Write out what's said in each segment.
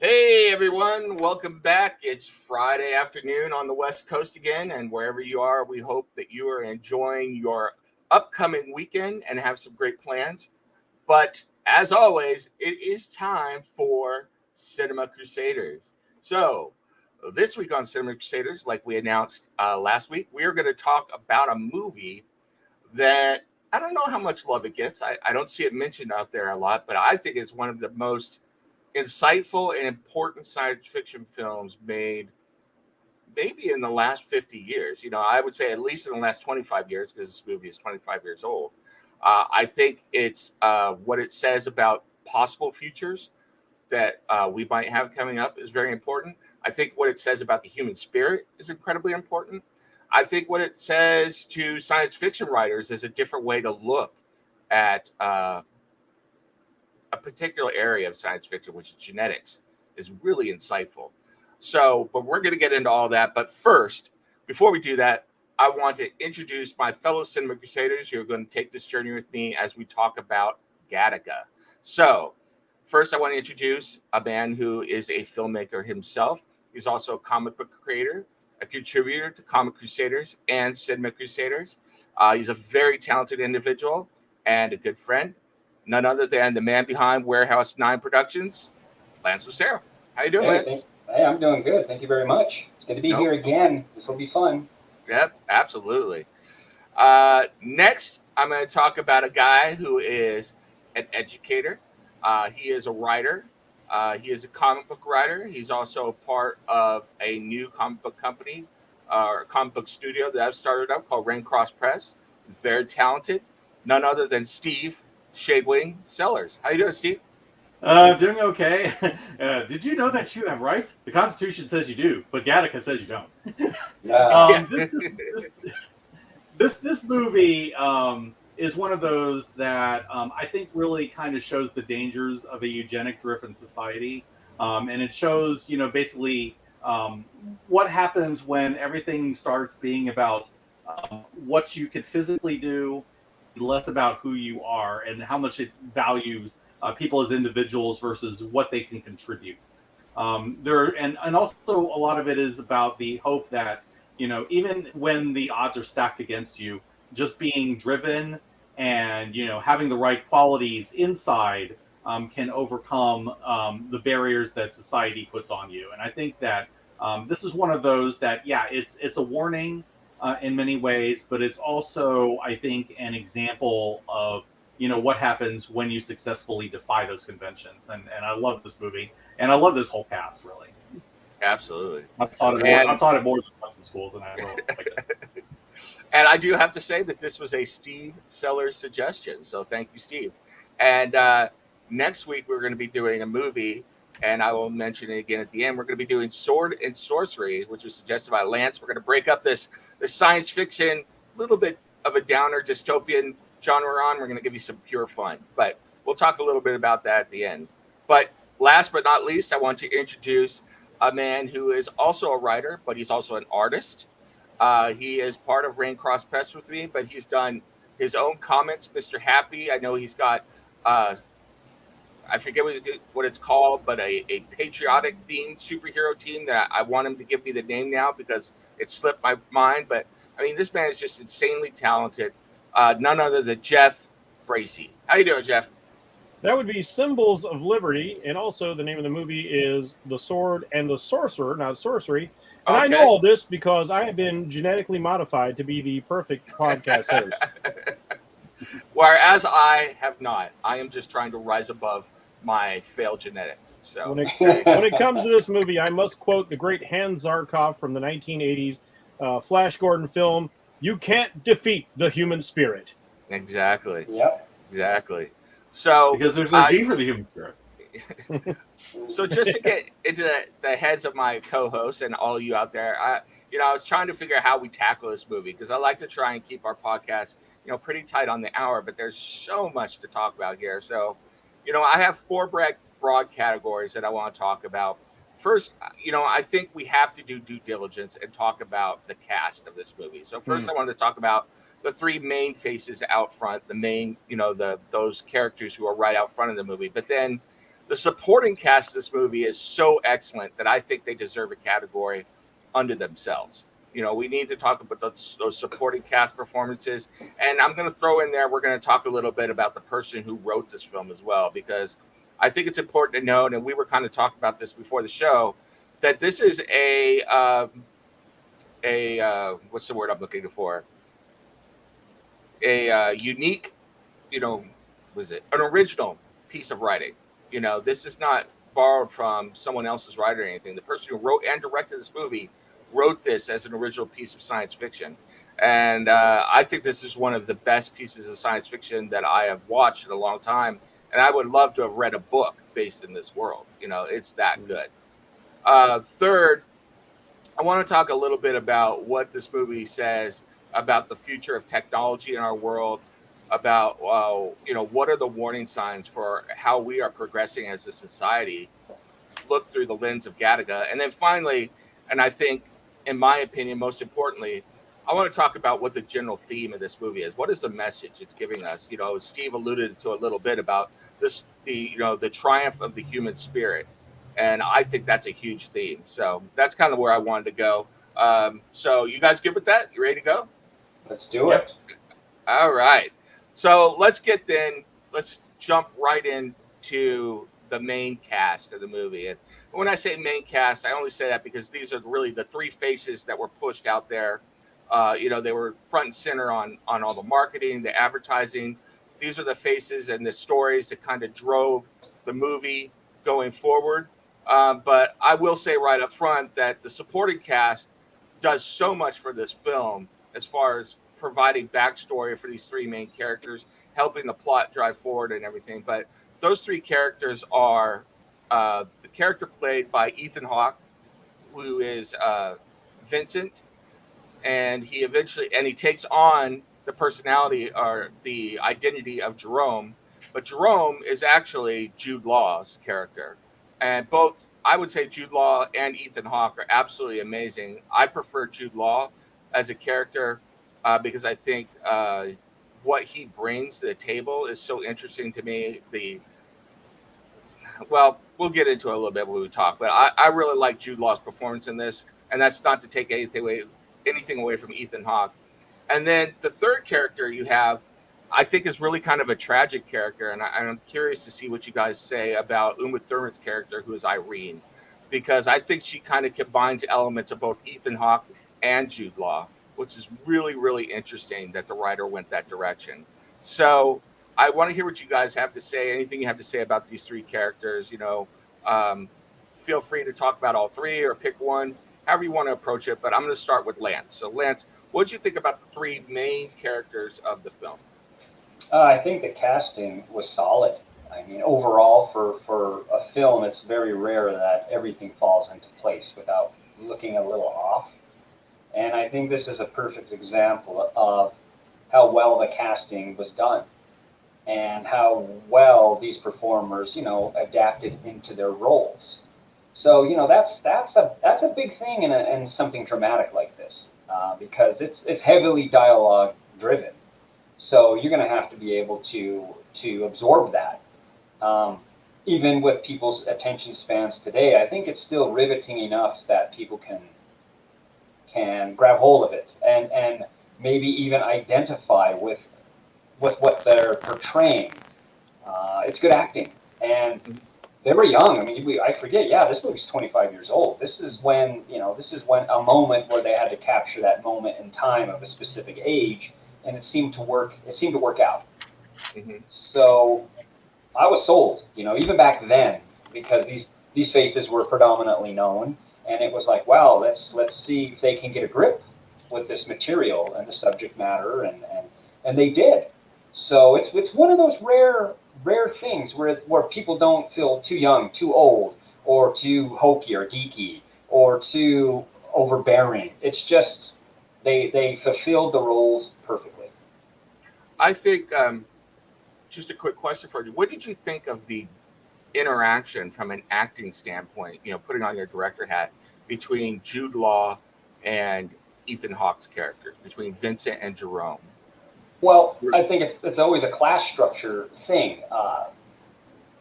Hey everyone, welcome back. It's Friday afternoon on the West Coast again, and wherever you are, we hope that you are enjoying your upcoming weekend and have some great plans. But as always, it is time for Cinema Crusaders. So, this week on Cinema Crusaders, like we announced last week, we are going to talk about a movie that I don't know how much love it gets. I don't see it mentioned out there a lot, but I think it's one of the most insightful and important science fiction films made maybe in the last 50 years. I would say at least in the last 25 years, because this movie is 25 years old. I think it's what it says about possible futures that we might have coming up is very important. I think what it says about the human spirit is incredibly important. I think what it says to science fiction writers is a different way to look at a particular area of science fiction, which is genetics, is really insightful. So, but we're going to get into all that. But first, before we do that, I want to introduce my fellow Cinema Crusaders who are going to take this journey with me as we talk about Gattaca. So, first, I want to introduce a man who is a filmmaker himself. He's also a comic book creator, a contributor to Comic Crusaders and Cinema Crusaders. He's a very talented individual and a good friend. None other than the man behind Warehouse 9 Productions, Lance Lucero. How you doing, Lance? Hey, I'm doing good. Thank you very much. It's good to be here again. This will be fun. Yep, absolutely. Next, I'm going to talk about a guy who is an educator. He is a writer. He is a comic book writer. He's also a part of a new comic book company or comic book studio that I've started up called Rain Cross Press. Very talented. None other than Steve Shadewing Sellers. How you doing, Steve? Doing okay. Did you know that you have rights? The Constitution says you do, but Gattaca says you don't. This movie is one of those that I think really kind of shows the dangers of a eugenic-driven society, and it shows, basically what happens when everything starts being about what you can physically do, less about who you are and how much it values people as individuals versus what they can contribute. And also a lot of it is about the hope that, even when the odds are stacked against you, just being driven and, having the right qualities inside can overcome the barriers that society puts on you. And I think that this is one of those that, it's a warning in many ways, but it's also, I think, an example of, what happens when you successfully defy those conventions. And I love this movie, and I love this whole cast, really. Absolutely. I've taught it more than once in schools, and I really like it. And I do have to say that this was a Steve Sellers suggestion, so thank you, Steve. And next week, we're going to be doing a movie, and I will mention it again at the end. We're going to be doing Sword and Sorcery, which was suggested by Lance. We're going to break up this science fiction, little bit of a downer dystopian genre on. We're going to give you some pure fun, but we'll talk a little bit about that at the end. But last but not least, I want to introduce a man who is also a writer, but he's also an artist. He is part of Rain Cross Press with me, but he's done his own comics, Mr. Happy. I know he's got I forget what it's called, but a patriotic themed superhero team that I want him to give me the name now because it slipped my mind. But I mean, this man is just insanely talented. None other than Jeff Bracey. How you doing, Jeff? That would be Symbols of Liberty, and also the name of the movie is The Sword and the Sorcerer, not Sorcery. And okay. I know all this because I have been genetically modified to be the perfect podcast host. Whereas I have not. I am just trying to rise above my failed genetics. So when it comes to this movie, I must quote the great Hans Zarkov from the 1980s Flash Gordon film, "You can't defeat the human spirit." Exactly. Yep. Exactly. So because there's no G for the human spirit. So just to get into the heads of my co-hosts and all of you out there, I was trying to figure out how we tackle this movie because I like to try and keep our podcast, pretty tight on the hour, but there's so much to talk about here. So, I have four broad categories that I want to talk about. First, I think we have to do due diligence and talk about the cast of this movie. So first, I wanted to talk about the three main faces out front, the main, those characters who are right out front of the movie. But then the supporting cast of this movie is so excellent that I think they deserve a category unto themselves. You know, we need to talk about those supporting cast performances. And I'm going to throw in there, we're going to talk a little bit about the person who wrote this film as well, because I think it's important to note, and we were kind of talking about this before the show, that this is what's the word I'm looking for? A unique, you know, an original piece of writing. You know, this is not borrowed from someone else's writer or anything. The person who wrote and directed this movie wrote this as an original piece of science fiction. And I think this is one of the best pieces of science fiction that I have watched in a long time. And I would love to have read a book based in this world. You know, it's that good. Third, I want to talk a little bit about what this movie says about the future of technology in our world, about, you know, what are the warning signs for how we are progressing as a society, look through the lens of Gattaca. And then finally, and I think, in my opinion, most importantly, I want to talk about what the general theme of this movie is. What is the message it's giving us? You know, Steve alluded to a little bit about this, the triumph of the human spirit. And I think that's a huge theme. So that's kind of where I wanted to go. So you guys good with that? You ready to go? Let's do it. All right. So let's jump right into the main cast of the movie. And when I say main cast, I only say that because these are really the three faces that were pushed out there. You know, they were front and center on all the marketing, the advertising. These are the faces and the stories that kind of drove the movie going forward. But I will say right up front that the supporting cast does so much for this film as far as providing backstory for these three main characters, helping the plot drive forward and everything. But those three characters are the character played by Ethan Hawke, who is Vincent, and he takes on the personality or the identity of Jerome. But Jerome is actually Jude Law's character. And both, I would say Jude Law and Ethan Hawke are absolutely amazing. I prefer Jude Law as a character because I think what he brings to the table is so interesting to me. Well, we'll get into it a little bit when we talk, but I really like Jude Law's performance in this, and that's not to take anything away from Ethan Hawke. And then the third character you have, I think, is really kind of a tragic character, and I'm curious to see what you guys say about Thurman's character, who is Irene, because I think she kind of combines elements of both Ethan Hawke and Jude Law, which is really, really interesting that the writer went that direction. So I want to hear what you guys have to say, anything you have to say about these three characters. You know, feel free to talk about all three or pick one, however you want to approach it, but I'm going to start with Lance. So Lance, what did you think about the three main characters of the film? I think the casting was solid. I mean, overall, for a film, it's very rare that everything falls into place without looking a little off. And I think this is a perfect example of how well the casting was done and how well these performers, you know, adapted into their roles. So, you know, that's a big thing in something dramatic like this because it's heavily dialogue driven. So you're going to have to be able to absorb that. Even with people's attention spans today, I think it's still riveting enough that people can grab hold of it and maybe even identify with what they're portraying. It's good acting, and they were young. I mean, I forget. Yeah, this movie's 25 years old. This is when a moment where they had to capture that moment in time of a specific age, and it seemed to work. It seemed to work out. Mm-hmm. So I was sold. You know, even back then, because these faces were predominantly known, and it was like, wow, let's see if they can get a grip with this material and the subject matter, and they did. So it's one of those rare things where people don't feel too young, too old, or too hokey or geeky, or too overbearing. It's just they fulfilled the roles perfectly. I think just a quick question for you. What did you think of the interaction from an acting standpoint, you know, putting on your director hat, between Jude Law and Ethan Hawke's characters, between Vincent and Jerome? Well, I think it's always a class structure thing.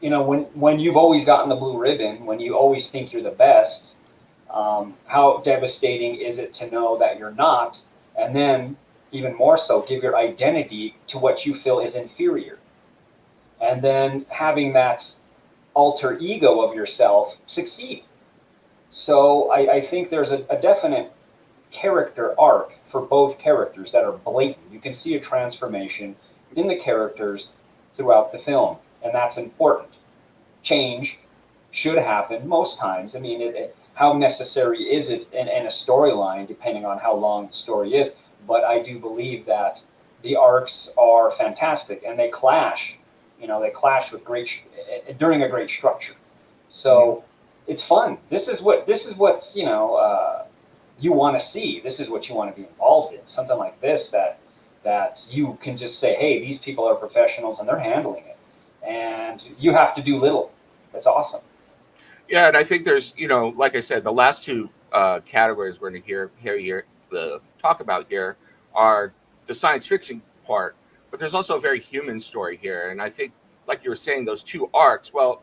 when you've always gotten the blue ribbon, when you always think you're the best, how devastating is it to know that you're not, and then even more so, give your identity to what you feel is inferior, and then having that alter ego of yourself succeed. So I think there's a definite character arc for both characters that are blatant. You can see a transformation in the characters throughout the film, and that's important. Change should happen most times. I mean, how necessary is it in a storyline, depending on how long the story is? But I do believe that the arcs are fantastic, and they clash. They clash with during a great structure. So it's fun. This is what you want to see. This is what you want to be involved in. Something like this that you can just say, hey, these people are professionals and they're handling it, and you have to do little. That's awesome. Yeah, and I think there's, like I said, the last two categories we're going to hear talk about here are the science fiction part, but there's also a very human story here. And I think, like you were saying, those two arcs, well,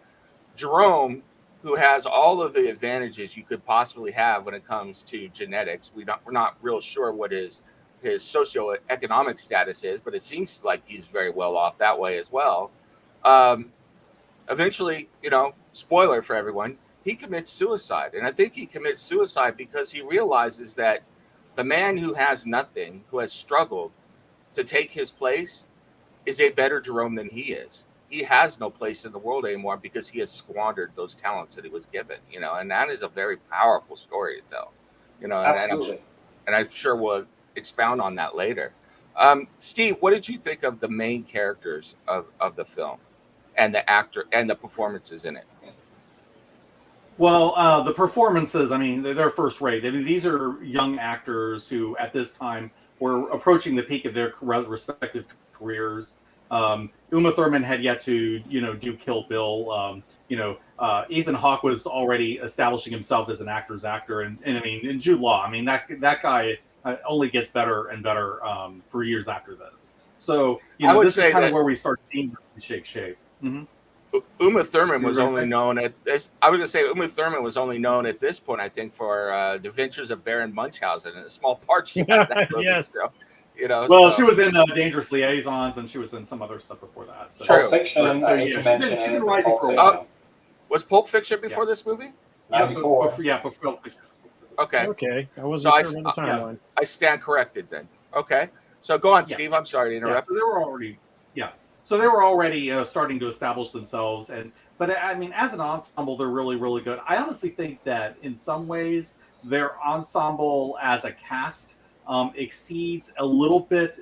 Jerome, who has all of the advantages you could possibly have when it comes to genetics, we're not real sure what his socioeconomic status is, but it seems like he's very well off that way as well. Eventually, spoiler for everyone, he commits suicide. And I think he commits suicide because he realizes that the man who has nothing, who has struggled to take his place, is a better Jerome than he is. He has no place in the world anymore because he has squandered those talents that he was given, and that is a very powerful story to tell, Absolutely. and I'm sure we'll expound on that later. Steve, what did you think of the main characters of the film and the actor and the performances in it? Well, the performances, I mean, they're first rate. I mean, these are young actors who at this time were approaching the peak of their respective careers. Uma Thurman had yet to, do Kill Bill. Ethan Hawke was already establishing himself as an actor's actor, and I mean, and Jude Law. I mean, that guy only gets better and better for years after this. So this is kind of where we start seeing shape. Mm-hmm. Uma Thurman was only known at this. I was going to say Uma Thurman was only known at this point, I think, for The Adventures of Baron Munchausen and a small part she had in that movie. Yes. So, well, she was in Dangerous Liaisons, and she was in some other stuff before that. So. True. Pulp Fiction, she's been rising for a while. Was Pulp Fiction before this movie? Yeah, before Pulp Fiction. Okay. I wasn't sure about the timeline. I stand corrected then. Okay. So go on, Steve. I'm sorry to interrupt. So they were already starting to establish themselves, but I mean, as an ensemble, they're really, really good. I honestly think that in some ways, their ensemble as a cast exceeds a little bit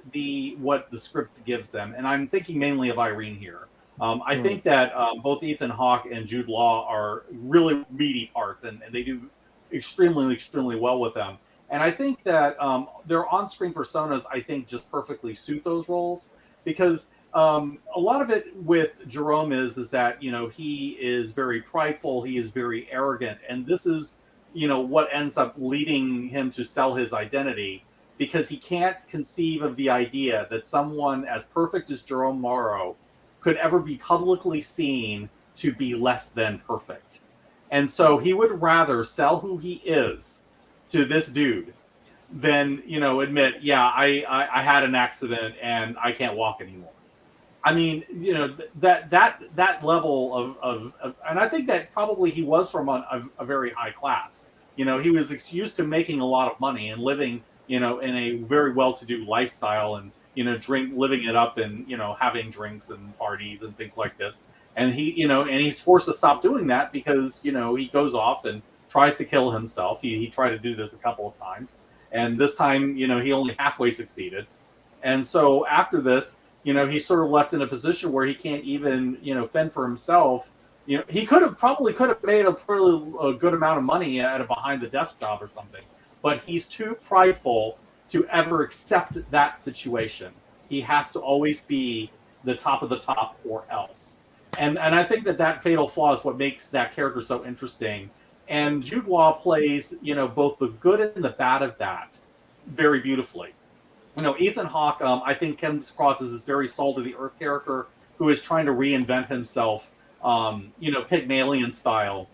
what the script gives them, and I'm thinking mainly of Irene here. I think that both Ethan Hawke and Jude Law are really meaty parts, and they do extremely, extremely well with them. And I think that their on-screen personas, I think, just perfectly suit those roles, because a lot of it with Jerome is that, he is very prideful, he is very arrogant, and this is, what ends up leading him to sell his identity, because he can't conceive of the idea that someone as perfect as Jerome Morrow could ever be publicly seen to be less than perfect. And so he would rather sell who he is to this dude than, admit, I had an accident and I can't walk anymore. I mean, that level of and I think that probably he was from a very high class. He was used to making a lot of money and living, in a very well-to-do lifestyle, and living it up, and having drinks and parties and things like this. And he's forced to stop doing that because he goes off and tries to kill himself. He tried to do this a couple of times, and this time he only halfway succeeded. And so after this, he's sort of left in a position where he can't even fend for himself. He probably could have made a good amount of money at a behind the desk job or something, but he's too prideful to ever accept that situation. He has to always be the top of the top or else. And I think that fatal flaw is what makes that character so interesting. And Jude Law plays, both the good and the bad of that very beautifully. Ethan Hawke, I think, comes across as this very salt of the earth character who is trying to reinvent himself Pygmalion style,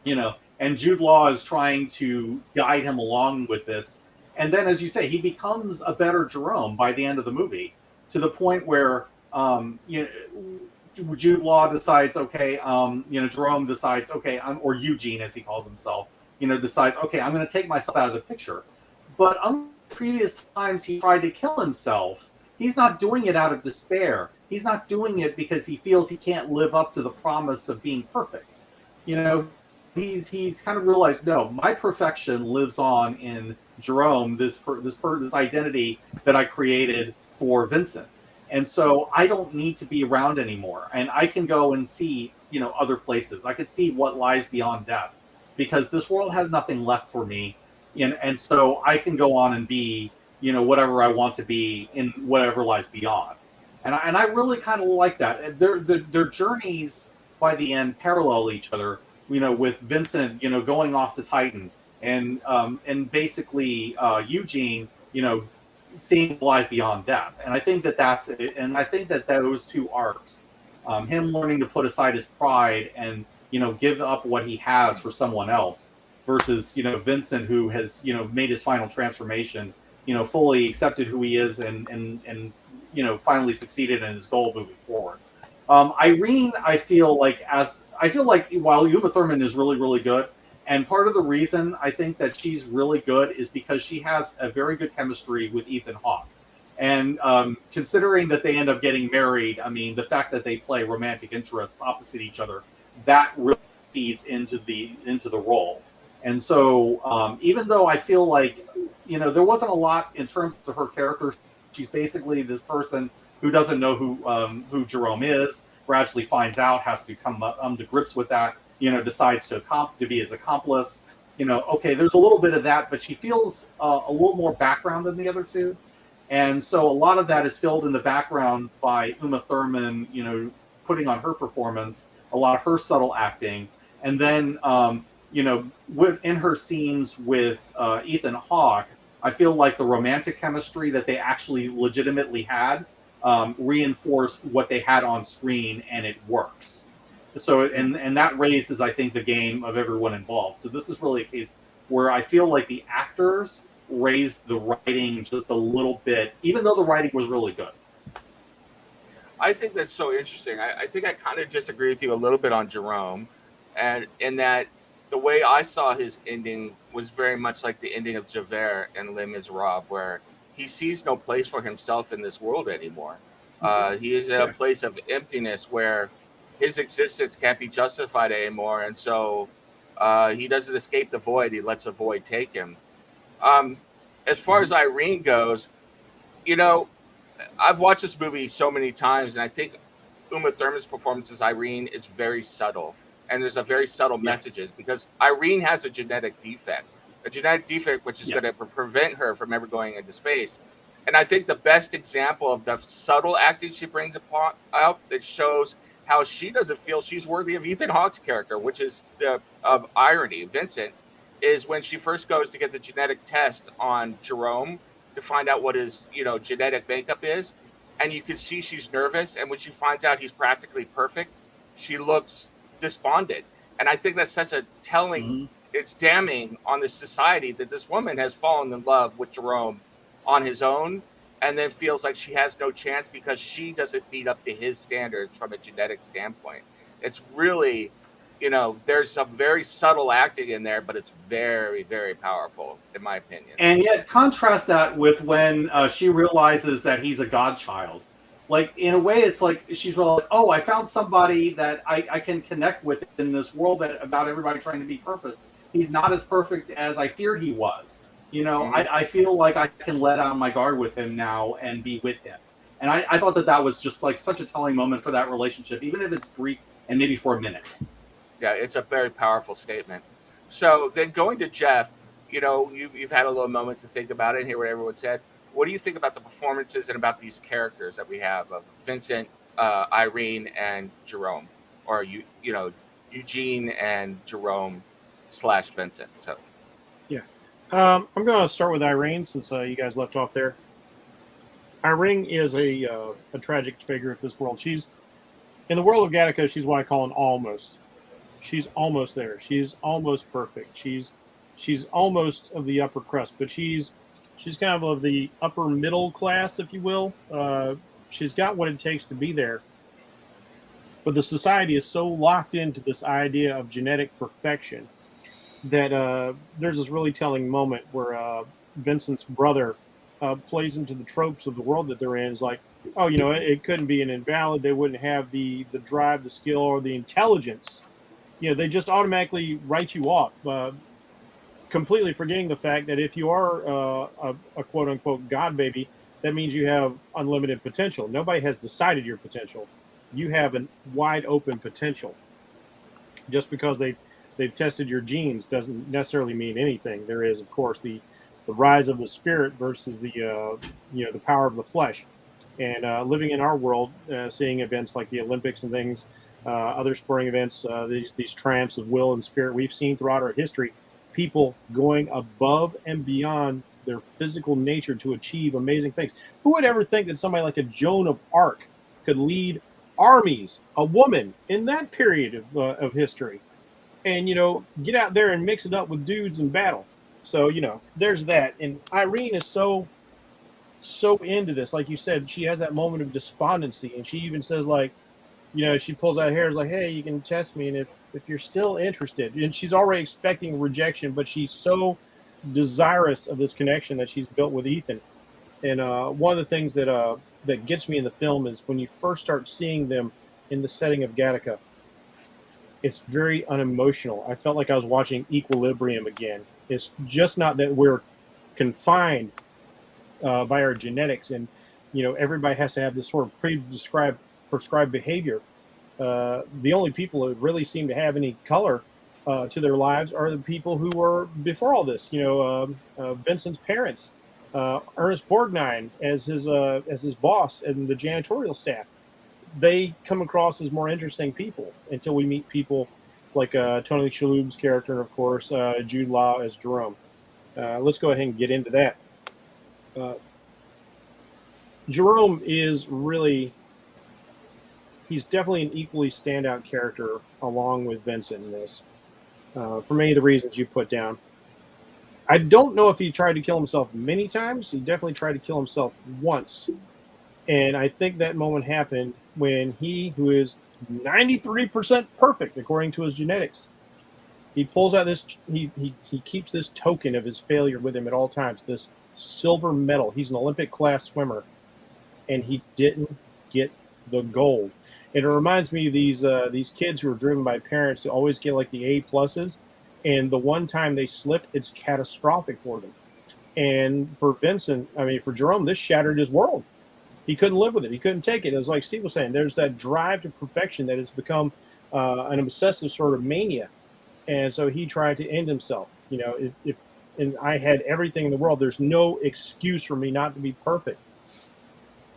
and Jude Law is trying to guide him along with this. And then, as you say, he becomes a better Jerome by the end of the movie, to the point where, Jude Law decides, okay, Jerome decides, okay, or Eugene, as he calls himself, decides, okay, I'm going to take myself out of the picture. But unlike previous times he tried to kill himself, he's not doing it out of despair. He's not doing it because he feels he can't live up to the promise of being perfect. He's kind of realized, no, my perfection lives on in Jerome, this identity that I created for Vincent. And so I don't need to be around anymore. And I can go and see, other places. I could see what lies beyond death, because this world has nothing left for me. And so I can go on and be, whatever I want to be in whatever lies beyond. And I really kind of like that. Their journeys by the end parallel each other, with Vincent, going off to Titan, and basically Eugene, seeing what lies beyond death. And I think that's it. And I think that those two arcs, him learning to put aside his pride and, give up what he has for someone else, versus, Vincent, who has, made his final transformation, fully accepted who he is and finally succeeded in his goal moving forward. Irene, I feel like while Uma Thurman is really, really good, and part of the reason I think that she's really good is because she has a very good chemistry with Ethan Hawke. And considering that they end up getting married, I mean, the fact that they play romantic interests opposite each other, that really feeds into the role. And so even though I feel like, there wasn't a lot in terms of her character, she's basically this person who doesn't know who Jerome is, gradually finds out, has to come to grips with that, decides to be his accomplice. Okay, there's a little bit of that, but she feels a little more background than the other two. And so a lot of that is filled in the background by Uma Thurman, putting on her performance, a lot of her subtle acting. And then, in her scenes with Ethan Hawke, I feel like the romantic chemistry that they actually legitimately had reinforced what they had on screen, and it works. So, and that raises, I think, the game of everyone involved. So this is really a case where I feel like the actors raised the writing just a little bit, even though the writing was really good. I think that's so interesting. I think I kind of disagree with you a little bit on Jerome, and in that the way I saw his ending was very much like the ending of Javert in Les Miserables, where he sees no place for himself in this world anymore. He is in a place of emptiness where his existence can't be justified anymore, and so he doesn't escape the void. He lets the void take him. As far as Irene goes, I've watched this movie so many times, and I think Uma Thurman's performance as Irene is very subtle. And there's a very subtle messages, because Irene has a genetic defect which is going to prevent her from ever going into space. And I think the best example of the subtle acting she brings out that shows how she doesn't feel she's worthy of Ethan Hawke's character, which is the irony, Vincent, is when she first goes to get the genetic test on Jerome to find out what his genetic makeup is, and you can see she's nervous, and when she finds out he's practically perfect, she looks despondent. And I think that's such a telling, it's damning on the society that this woman has fallen in love with Jerome on his own, and then feels like she has no chance because she doesn't meet up to his standards from a genetic standpoint. It's really, there's some very subtle acting in there, but it's very, very powerful, in my opinion. And yet contrast that with when she realizes that he's a godchild. Like, in a way, it's like she's realized, oh, I found somebody that I can connect with in this world about everybody trying to be perfect. He's not as perfect as I feared he was. I feel like I can let out my guard with him now and be with him. And I thought that was just like such a telling moment for that relationship, even if it's brief and maybe for a minute. Yeah, it's a very powerful statement. So then going to Jeff, you've had a little moment to think about it and hear what everyone said. What do you think about the performances and about these characters that we have of Vincent, Irene, and Jerome, or Eugene and Jerome / Vincent? So, yeah, I'm going to start with Irene since you guys left off there. Irene is a tragic figure of this world. She's In the world of Gattaca, she's what I call an almost. She's almost there. She's almost perfect. She's almost of the upper crust, but she's kind of the upper middle class, if you will. She's got what it takes to be there, but the society is so locked into this idea of genetic perfection that there's this really telling moment where Vincent's brother plays into the tropes of the world that they're in. Is like, oh, it couldn't be an invalid. They wouldn't have the drive, the skill, or the intelligence. They just automatically write you off, completely forgetting the fact that if you are a quote unquote God baby, that means you have unlimited potential. Nobody has decided your potential. You have a wide open potential. Just because they've tested your genes doesn't necessarily mean anything. There is, of course, the rise of the spirit versus the power of the flesh. And living in our world, seeing events like the Olympics and things, other sporting events, these triumphs of will and spirit we've seen throughout our history, people going above and beyond their physical nature to achieve amazing things. Who would ever think that somebody like a Joan of Arc could lead armies, a woman in that period of history, and get out there and mix it up with dudes in battle? So there's that. And Irene is so into this. Like you said, she has that moment of despondency, and she even says, like, she pulls out hairs like, hey, you can test me, and if you're still interested. And she's already expecting rejection, but she's so desirous of this connection that she's built with Ethan. And one of the things that gets me in the film is when you first start seeing them in the setting of Gattaca, it's very unemotional. I felt like I was watching Equilibrium again. It's just not that we're confined by our genetics, and everybody has to have this sort of prescribed behavior. The only people who really seem to have any color to their lives are the people who were before all this. Vincent's parents, Ernest Borgnine as his boss and the janitorial staff. They come across as more interesting people until we meet people like Tony Shalhoub's character, and of course Jude Law as Jerome. Let's go ahead and get into that. Jerome is really, he's definitely an equally standout character along with Vincent in this, for many of the reasons you put down. I don't know if he tried to kill himself many times. He definitely tried to kill himself once. And I think that moment happened when he, who is 93% perfect according to his genetics, he pulls out this, he keeps this token of his failure with him at all times, this silver medal. He's an Olympic class swimmer, and he didn't get the gold. And it reminds me of these kids who are driven by parents to always get like the A pluses, and the one time they slip, it's catastrophic for them. And for Jerome, this shattered his world. He couldn't live with it. He couldn't take it. As like Steve was saying, there's that drive to perfection that has become an obsessive sort of mania. And so he tried to end himself. If I had everything in the world, there's no excuse for me not to be perfect.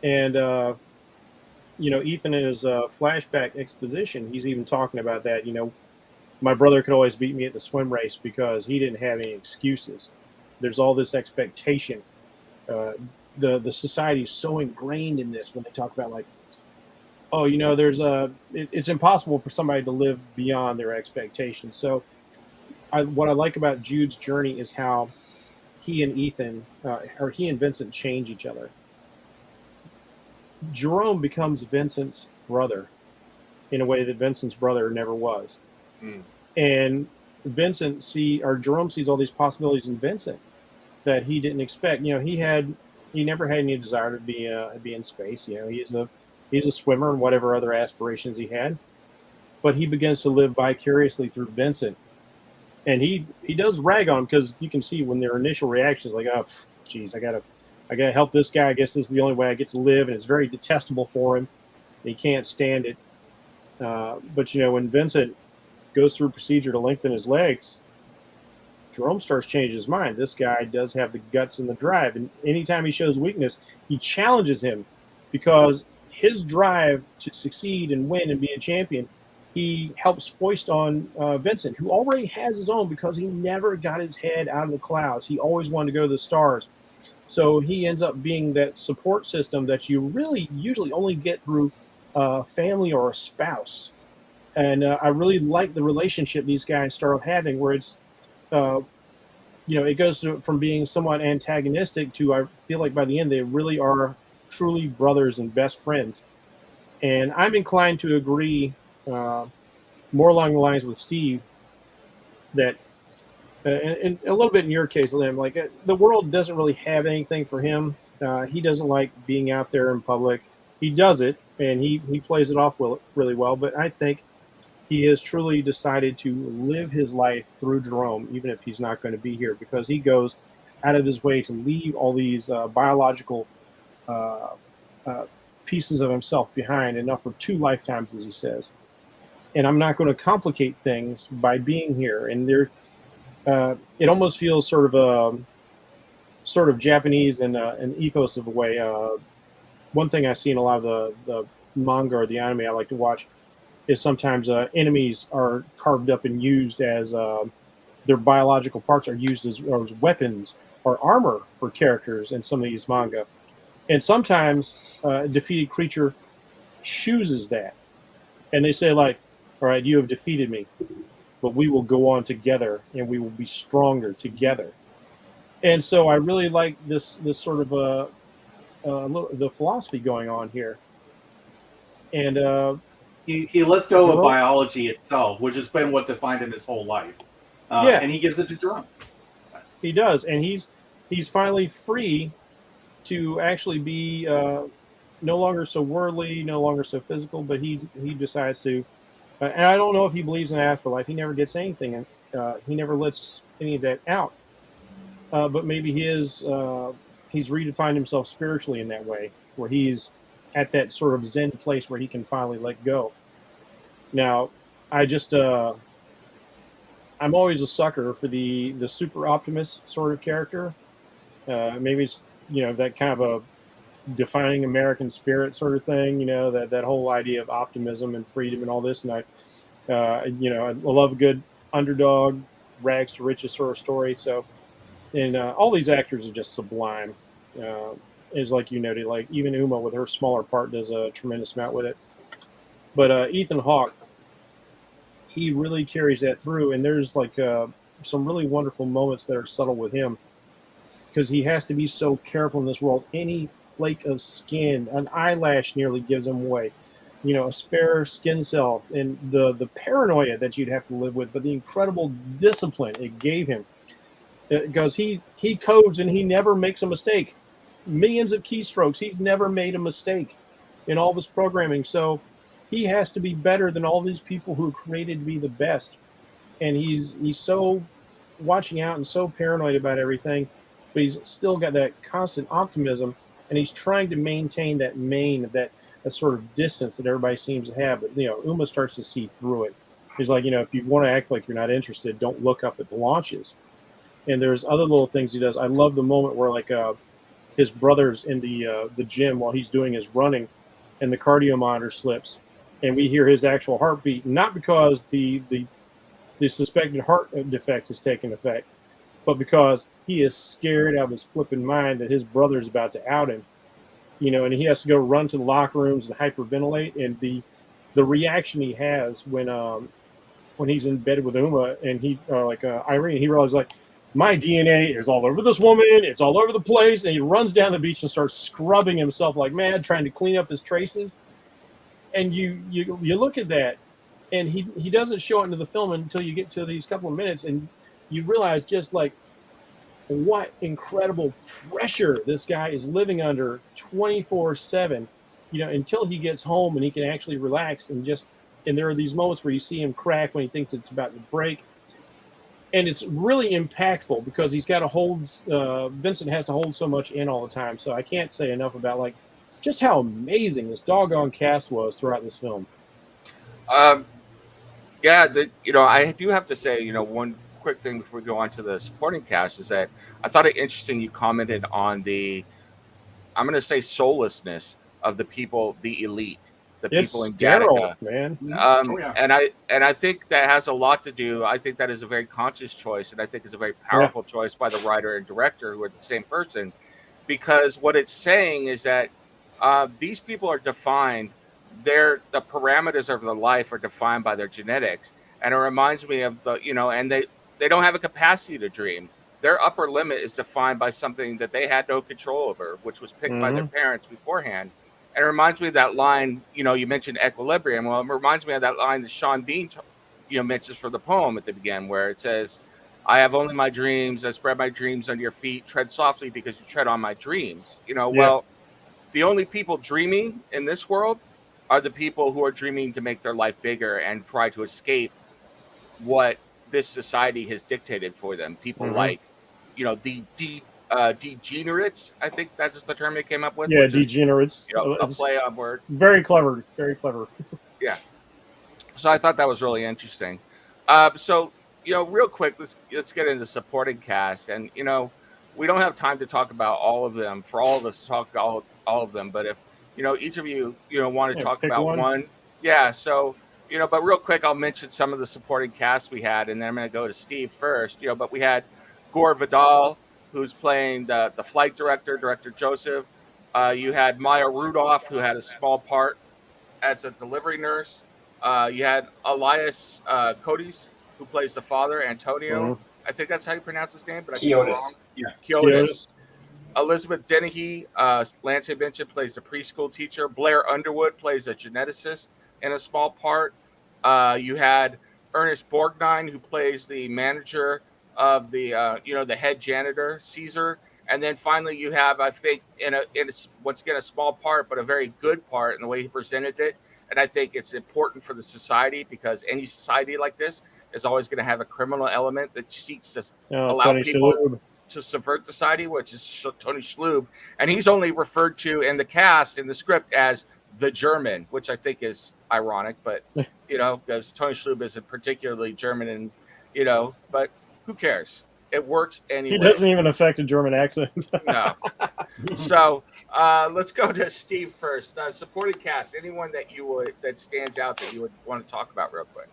And Ethan in his flashback exposition, he's even talking about that. My brother could always beat me at the swim race because he didn't have any excuses. There's all this expectation. The society is so ingrained in this when they talk about like, oh, it's impossible for somebody to live beyond their expectations. So what I like about Jude's journey is how he and Ethan, or he and Vincent change each other. Jerome becomes Vincent's brother in a way that Vincent's brother never was. Mm. And Jerome sees all these possibilities in Vincent that he didn't expect. He never had any desire to be in space. He's a swimmer and whatever other aspirations he had, but he begins to live vicariously through Vincent. And he does rag on him because you can see when their initial reaction is like, oh, geez, I gotta help this guy. I guess this is the only way I get to live, and it's very detestable for him. He can't stand it. But when Vincent goes through procedure to lengthen his legs, Jerome starts changing his mind. This guy does have the guts and the drive, and anytime he shows weakness, he challenges him because his drive to succeed and win and be a champion, he helps foist on Vincent, who already has his own because he never got his head out of the clouds. He always wanted to go to the stars. So he ends up being that support system that you really usually only get through a family or a spouse. And I really like the relationship these guys start having, where it's, uh, it goes from being somewhat antagonistic to, I feel like by the end they really are truly brothers and best friends. And I'm inclined to agree, uh, more along the lines with Steve, that, and a little bit in your case, Lim, like, the world doesn't really have anything for him. He doesn't like being out there in public. He does it, and he plays it off really well. But I think he has truly decided to live his life through Jerome, even if he's not going to be here, because he goes out of his way to leave all these biological uh, uh, pieces of himself behind, enough for 2 lifetimes, as he says. And I'm not going to complicate things by being here. And it almost feels sort of Japanese in an ethos of a way. One thing I see in a lot of the manga or the anime I like to watch is sometimes enemies are carved up and used as their biological parts are used as weapons or armor for characters in some of these manga. And sometimes a defeated creature chooses that. And they say, like, all right, you have defeated me, but we will go on together and we will be stronger together. And so I really like this sort of the philosophy going on here. And he lets go of Jerome, biology itself, which has been what defined him his whole life, yeah, and he gives it to Jerome. he does, and he's finally free to actually be no longer so worldly, no longer so physical, but he decides to. And I don't know if he believes in afterlife. He never gets anything, and he never lets any of that out. But maybe he's redefined himself spiritually in that way, where he's at that sort of Zen place where he can finally let go. Now, I just I'm always a sucker for the super optimist sort of character. Maybe it's that kind of a defining American spirit sort of thing. That whole idea of optimism and freedom and all this. And I love a good underdog, rags to riches sort of story. So, and all these actors are just sublime. Is like you noted, like even Uma with her smaller part does a tremendous amount with it. But Ethan Hawke, he really carries that through, and there's like some really wonderful moments that are subtle with him, because he has to be so careful in this world. Any flake of skin, an eyelash nearly gives him away. A spare skin cell, and the paranoia that you'd have to live with, but the incredible discipline it gave him, because he codes and he never makes a mistake. Millions of keystrokes, he's never made a mistake in all of his programming. So he has to be better than all these people who are created to be the best. And he's so watching out and so paranoid about everything, but he's still got that constant optimism, and he's trying to maintain that sort of distance that everybody seems to have. But Uma starts to see through it. He's like, if you want to act like you're not interested, don't look up at the launches. And there's other little things he does. I love the moment where, like, his brother's in the gym while he's doing his running, and the cardio monitor slips, and we hear his actual heartbeat, not because the suspected heart defect has taken effect, but because he is scared out of his flipping mind that his brother's about to out him, and he has to go run to the locker rooms and hyperventilate. And the reaction he has when he's in bed with Uma and he Irene, he realizes, like, my DNA is all over this woman. It's all over the place. And he runs down the beach and starts scrubbing himself like mad, trying to clean up his traces. And you look at that, and he doesn't show it into the film until you get to these couple of minutes, and you realize just like what incredible pressure this guy is living under 24/7, until he gets home and he can actually relax and there are these moments where you see him crack when he thinks it's about to break. And it's really impactful because he's got to hold, Vincent has to hold so much in all the time. So I can't say enough about, like, just how amazing this doggone cast was throughout this film. Yeah, I do have to say, one quick thing before we go on to the supporting cast is that I thought it interesting you commented on I'm going to say soullessness of the people, the elite, the people in Gattaca, man. And I think that has a lot to do. I think that is a very conscious choice, and I think it's a very powerful choice by the writer and director, who are the same person, because what it's saying is that these people are defined the parameters of their life are defined by their genetics. And it reminds me of and they don't have a capacity to dream. Their upper limit is defined by something that they had no control over, which was picked by their parents beforehand. And it reminds me of that line, you mentioned equilibrium. Well, it reminds me of that line that Sean Bean, mentions for the poem at the beginning, where it says, I have only my dreams. I spread my dreams under your feet. Tread softly because you tread on my dreams. Well, the only people dreaming in this world are the people who are dreaming to make their life bigger and try to escape what this society has dictated for them. People like, the degenerates. I think that's the term they came up with. Yeah, degenerates. Is, a play on word. Very clever. Very clever. Yeah. So I thought that was really interesting. So real quick, let's get into supporting cast, and we don't have time to talk about all of them for all of us to talk about all of them. But if each of you want to talk about one, yeah. So but real quick, I'll mention some of the supporting cast we had, and then I'm going to go to Steve first. But we had Gore Vidal, who's playing the flight director Joseph. You had Maya Rudolph, who had a small part as a delivery nurse. You had Elias Cotes, who plays the father, Antonio. I think that's how you pronounce his name, but I could be wrong. Yeah, Kiotis. Elizabeth Dennehy, Lance had mentioned, plays the preschool teacher. Blair Underwood plays a geneticist in a small part. You had Ernest Borgnine, who plays the manager of the the head janitor, Caesar. And then finally, you have, I think, in a once again a small part, but a very good part in the way he presented it. And I think it's important for the society, because any society like this is always going to have a criminal element that seeks to allow Tony people Shalhoub. to subvert society, which is Tony Shalhoub. And he's only referred to in the cast, in the script, as the German, which I think is ironic, but, because Tony Shalhoub isn't particularly German, and, but who cares? It works anyway. He doesn't even affect a German accent. No. So let's go to Steve first. Supporting cast, anyone that stands out that you would want to talk about real quick?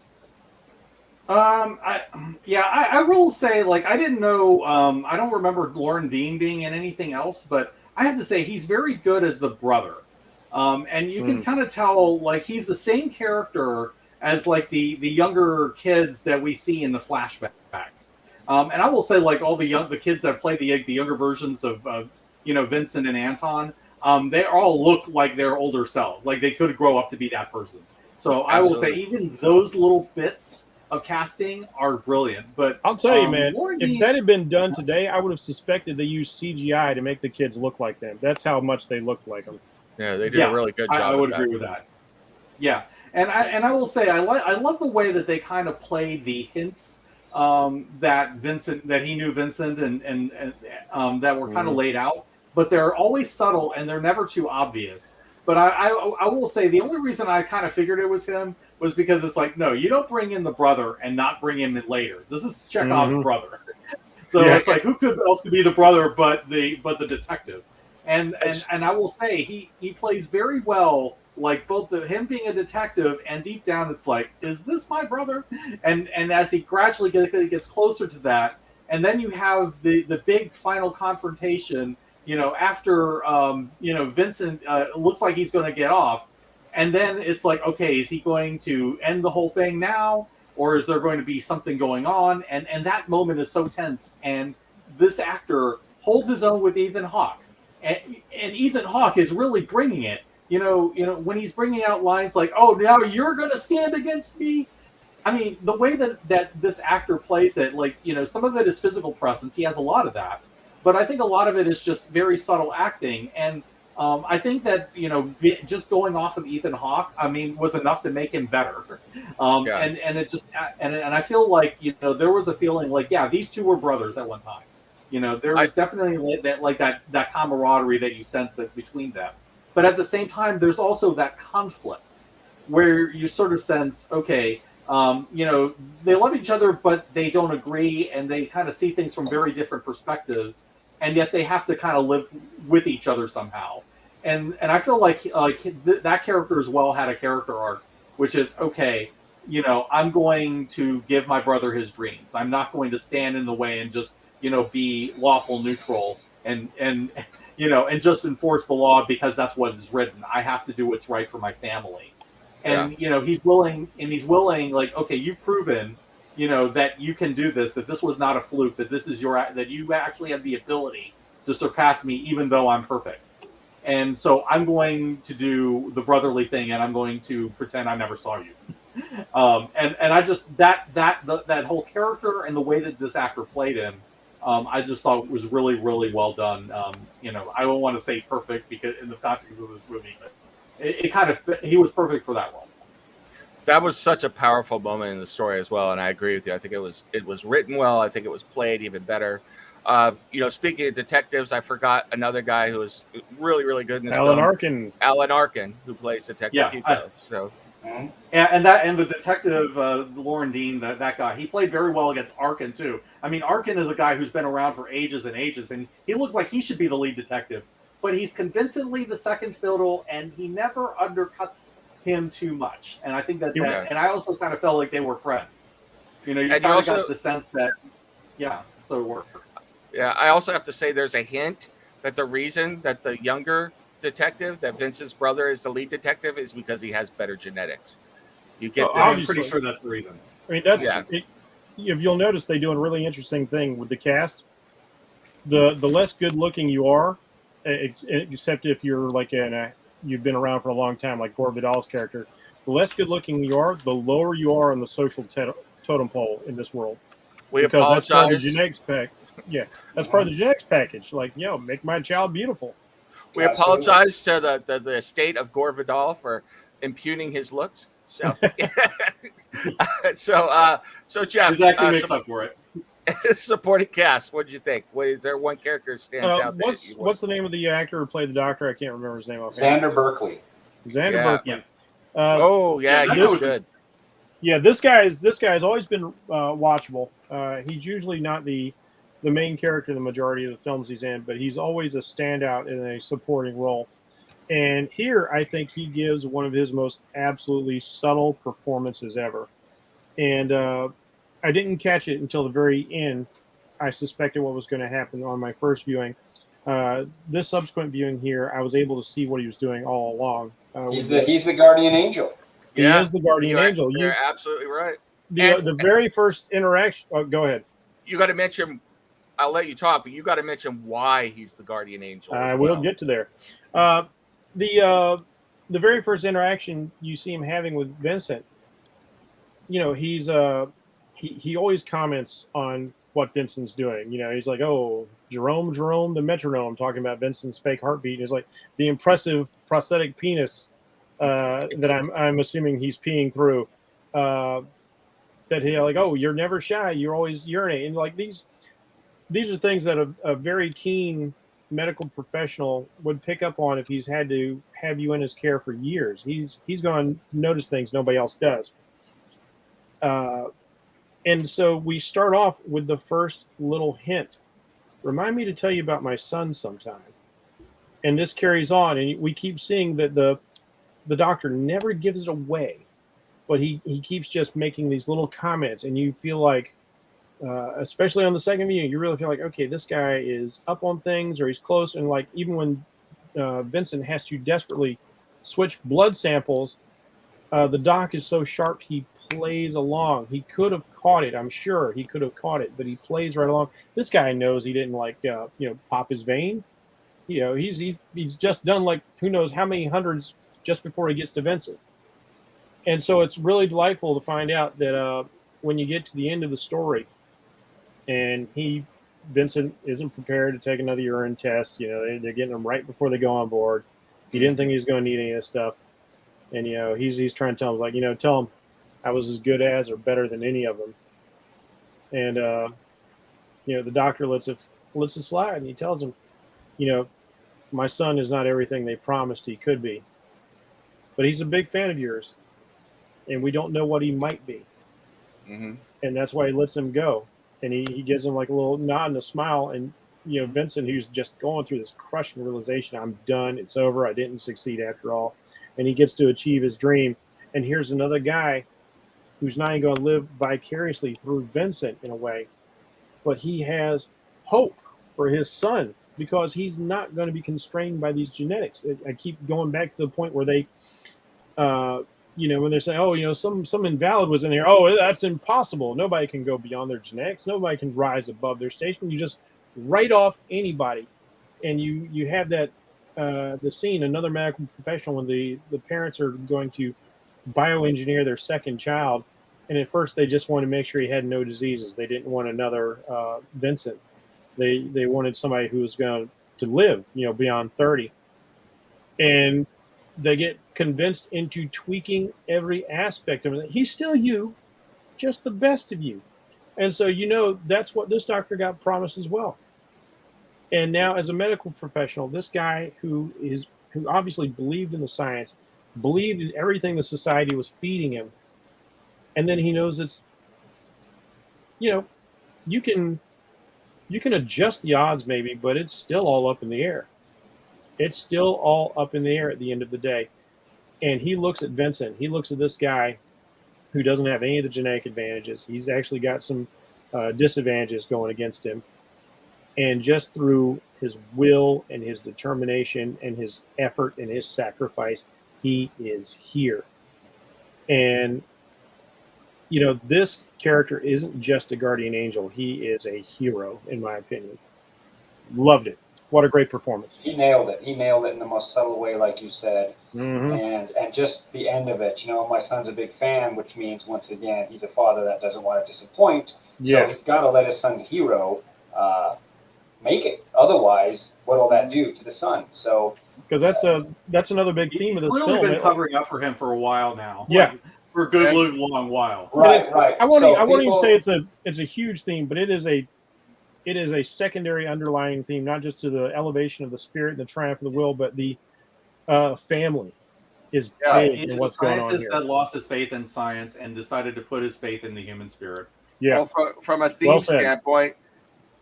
I will say, I didn't know, I don't remember Lauren Dean being in anything else, but I have to say he's very good as the brother. And you can kind of tell, he's the same character as the younger kids that we see in the flashbacks. And I will say, all the kids that play the younger versions of Vincent and Anton, they all look like their older selves. They could grow up to be that person. So I will say, even those little bits of casting are brilliant. But I'll tell you, man, if that had been done today, I would have suspected they used CGI to make the kids look like them. That's how much they looked like them. Yeah, they did a really good job. I would agree with that. Yeah, and I will say, I love the way that they kind of played the hints that he knew Vincent and that were kind of laid out, but they're always subtle and they're never too obvious. But I will say the only reason I kind of figured it was him was because it's no, you don't bring in the brother and not bring him in later. This is Chekhov's brother. So it's who else could be the brother but the detective? And I will say he plays very well, both him being a detective and deep down it's is this my brother? And as he gradually gets closer to that, and then you have the big final confrontation, after Vincent looks like he's going to get off, and then it's okay, is he going to end the whole thing now, or is there going to be something going on? And that moment is so tense, and this actor holds his own with Ethan Hawke. And Ethan Hawke is really bringing it. When he's bringing out lines "Oh, now you're going to stand against me." I mean, the way that this actor plays it, some of it is physical presence. He has a lot of that, but I think a lot of it is just very subtle acting. And I think that just going off of Ethan Hawke, was enough to make him better. And it just and I feel there was a feeling these two were brothers at one time. There was definitely that camaraderie that you sense that between them. But at the same time, there's also that conflict where you sort of sense, okay, they love each other, but they don't agree, and they kind of see things from very different perspectives, and yet they have to kind of live with each other somehow. And I feel that character as well had a character arc, which is, okay, I'm going to give my brother his dreams. I'm not going to stand in the way and just be lawful neutral and and just enforce the law because that's what is written. I have to do what's right for my family. And, he's willing, like, okay, you've proven, that you can do this, that this was not a fluke, that this is that you actually have the ability to surpass me, even though I'm perfect. And so I'm going to do the brotherly thing, and I'm going to pretend I never saw you. And I just, that whole character and the way that this actor played him, I just thought was really, really well done. I don't want to say perfect because in the context of this movie, but it kind of he was perfect for that role. That was such a powerful moment in the story as well, and I agree with you. I think it was written well. I think it was played even better. Speaking of detectives, I forgot another guy who was really, really good in this film. Alan Arkin, who plays Detective Hugo. And the detective Lauren Dean, that guy, he played very well against Arkin too. I mean, Arkin is a guy who's been around for ages and ages, and he looks like he should be the lead detective, but he's convincingly the second fiddle, and he never undercuts him too much. And I think that and I also kind of felt like they were friends. You kind of got the sense that, so it worked. Yeah, I also have to say there's a hint that the reason that the younger detective, that Vince's brother is the lead detective, is because he has better genetics. You get this. I'm pretty sure that's the reason. I mean, if you'll notice, they do a really interesting thing with the cast. The less good looking you are, except if you're like you've been around for a long time, like Gore Vidal's character, the less good looking you are, the lower you are on the social totem pole in this world. Because that's part of the genetics pack. Yeah, that's part of the genetics package. Like, make my child beautiful. We apologize to the estate of Gore Vidal for impugning his looks. So, so Jeff, exactly makes up for it. Supporting cast. What did you think? Is there one character that stands out? What's the name of the actor who played the doctor? I can't remember his name. Xander Berkeley. Berkeley. Yeah. He was good. Yeah, this guy's always been watchable. He's usually not the main character in the majority of the films he's in, but he's always a standout in a supporting role. And here, I think he gives one of his most absolutely subtle performances ever. And I didn't catch it until the very end. I suspected what was going to happen on my first viewing. This subsequent viewing here, I was able to see what he was doing all along. He's the guardian angel. He is the guardian angel. You're absolutely right. The very first interaction. Oh, go ahead. You got to mention. I'll let you talk, but you got to mention why he's the guardian angel. I will get to there. The very first interaction you see him having with Vincent, he's he always comments on what Vincent's doing. He's like, "Oh, Jerome, the metronome," talking about Vincent's fake heartbeat. And it's like the impressive prosthetic penis that I'm assuming he's peeing through. That he like, "Oh, you're never shy. You're always urinating." And like these are things that a very keen medical professional would pick up on if he's had to have you in his care for years. He's going to notice things nobody else does. And so we start off with the first little hint. Remind me to tell you about my son sometime. And this carries on, and we keep seeing that the doctor never gives it away, but he keeps just making these little comments, and you feel like, especially on the second view, you really feel like, okay, this guy is up on things, or he's close. And like even when Vincent has to desperately switch blood samples, the doc is so sharp he plays along. He could have caught it. I'm sure he could have caught it, but he plays right along. This guy knows he didn't pop his vein. He's just done like who knows how many hundreds just before he gets to Vincent. And so it's really delightful to find out that when you get to the end of the story, and Vincent isn't prepared to take another urine test. They're getting him right before they go on board. He didn't think he was going to need any of this stuff. And, he's trying to tell him, like, tell him I was as good as or better than any of them. And, the doctor lets it slide, and he tells him, my son is not everything they promised he could be. But he's a big fan of yours, and we don't know what he might be. Mm-hmm. And that's why he lets him go. And he gives him like a little nod and a smile. And, Vincent, who's just going through this crushing realization, I'm done. It's over. I didn't succeed after all. And he gets to achieve his dream. And here's another guy who's not even going to live vicariously through Vincent in a way, but he has hope for his son because he's not going to be constrained by these genetics. I keep going back to the point where they, when they're saying, oh, some invalid was in here. Oh, that's impossible. Nobody can go beyond their genetics. Nobody can rise above their station. You just write off anybody. And you have that, the scene, another medical professional, when the parents are going to bioengineer their second child. And at first they just wanted to make sure he had no diseases. They didn't want another Vincent. They wanted somebody who was going to live, beyond 30. And they get convinced into tweaking every aspect of it. He's still you, just the best of you. And so, that's what this doctor got promised as well. And now, as a medical professional, this guy who obviously believed in the science, believed in everything the society was feeding him, and then he knows it's, you can adjust the odds maybe, but it's still all up in the air. It's still all up in the air at the end of the day. And he looks at Vincent. He looks at this guy who doesn't have any of the genetic advantages. He's actually got some disadvantages going against him. And just through his will and his determination and his effort and his sacrifice, he is here. And, this character isn't just a guardian angel. He is a hero, in my opinion. Loved it. What a great performance. He nailed it. He nailed it in the most subtle way, like you said. Mm-hmm. And just the end of it, my son's a big fan, which means, once again, he's a father that doesn't want to disappoint. Yeah. So he's got to let his son's hero make it. Otherwise, what'll that do to the son? So, because that's another big theme of this really film. He's really been covering up for him for a while now. Yeah. For a good long while. Right. I won't even say it's a huge theme, but it is a secondary underlying theme, not just to the elevation of the spirit and the triumph of the will, but the family is big in what's going on here. That lost his faith in science and decided to put his faith in the human spirit. Yeah. Well, from a theme standpoint,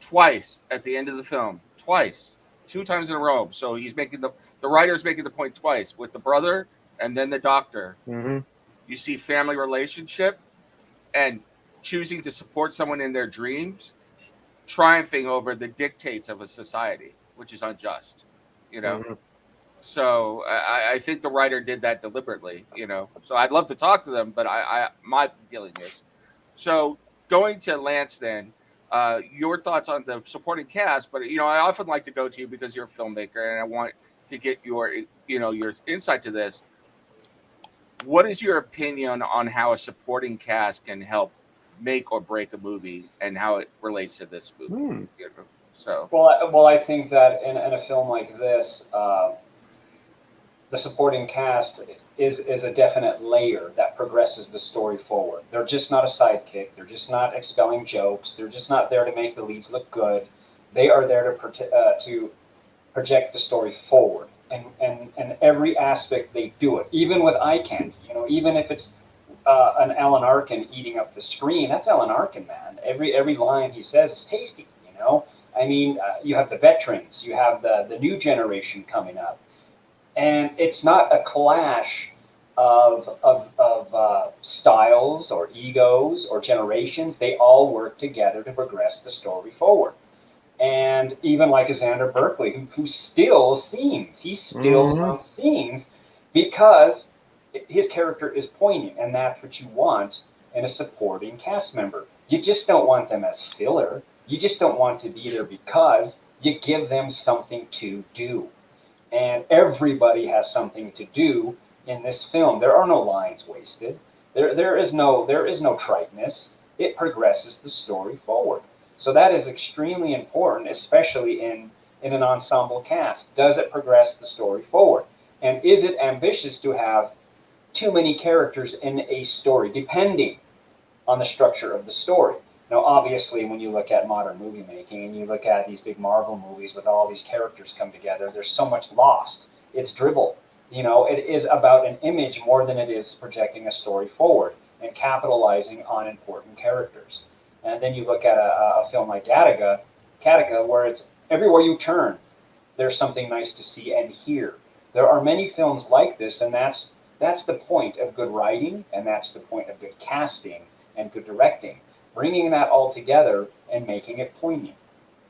twice at the end of the film, 2 times in a row. So he's making the writer's making the point twice with the brother and then the doctor. Mm-hmm. You see family relationship and choosing to support someone in their dreams, triumphing over the dictates of a society, which is unjust, Mm-hmm. So I think the writer did that deliberately, So I'd love to talk to them, but my feeling is. So going to Lance then, your thoughts on the supporting cast, but I often like to go to you because you're a filmmaker, and I want to get your your insight to this. What is your opinion on how a supporting cast can help make or break a movie, and how it relates to this movie? So, well, I think that in a film like this, the supporting cast is a definite layer that progresses the story forward. They're just not a sidekick. They're just not expelling jokes. They're just not there to make the leads look good. They are there to project the story forward. And every aspect they do it, even with eye candy, even if it's an Alan Arkin eating up the screen, that's Alan Arkin, man. Every line he says is tasty, I mean, you have the veterans, you have the new generation coming up, and it's not a clash of styles or egos or generations. They all work together to progress the story forward. And even like Xander Berkeley, who still sings, some scenes because his character is poignant, and that's what you want in a supporting cast member. You just don't want them as filler. You just don't want to be there because you give them something to do. And everybody has something to do in this film. There are no lines wasted. There is no triteness. It progresses the story forward. So that is extremely important, especially in an ensemble cast. Does it progress the story forward? And is it ambitious to have too many characters in a story, depending on the structure of the story? Now, obviously, when you look at modern movie making and you look at these big Marvel movies with all these characters come together, there's so much lost. It's dribble. It is about an image more than it is projecting a story forward and capitalizing on important characters. And then you look at a film like Gattaca, where it's everywhere you turn, there's something nice to see and hear. There are many films like this, and that's the point of good writing, and that's the point of good casting and good directing, bringing that all together and making it poignant.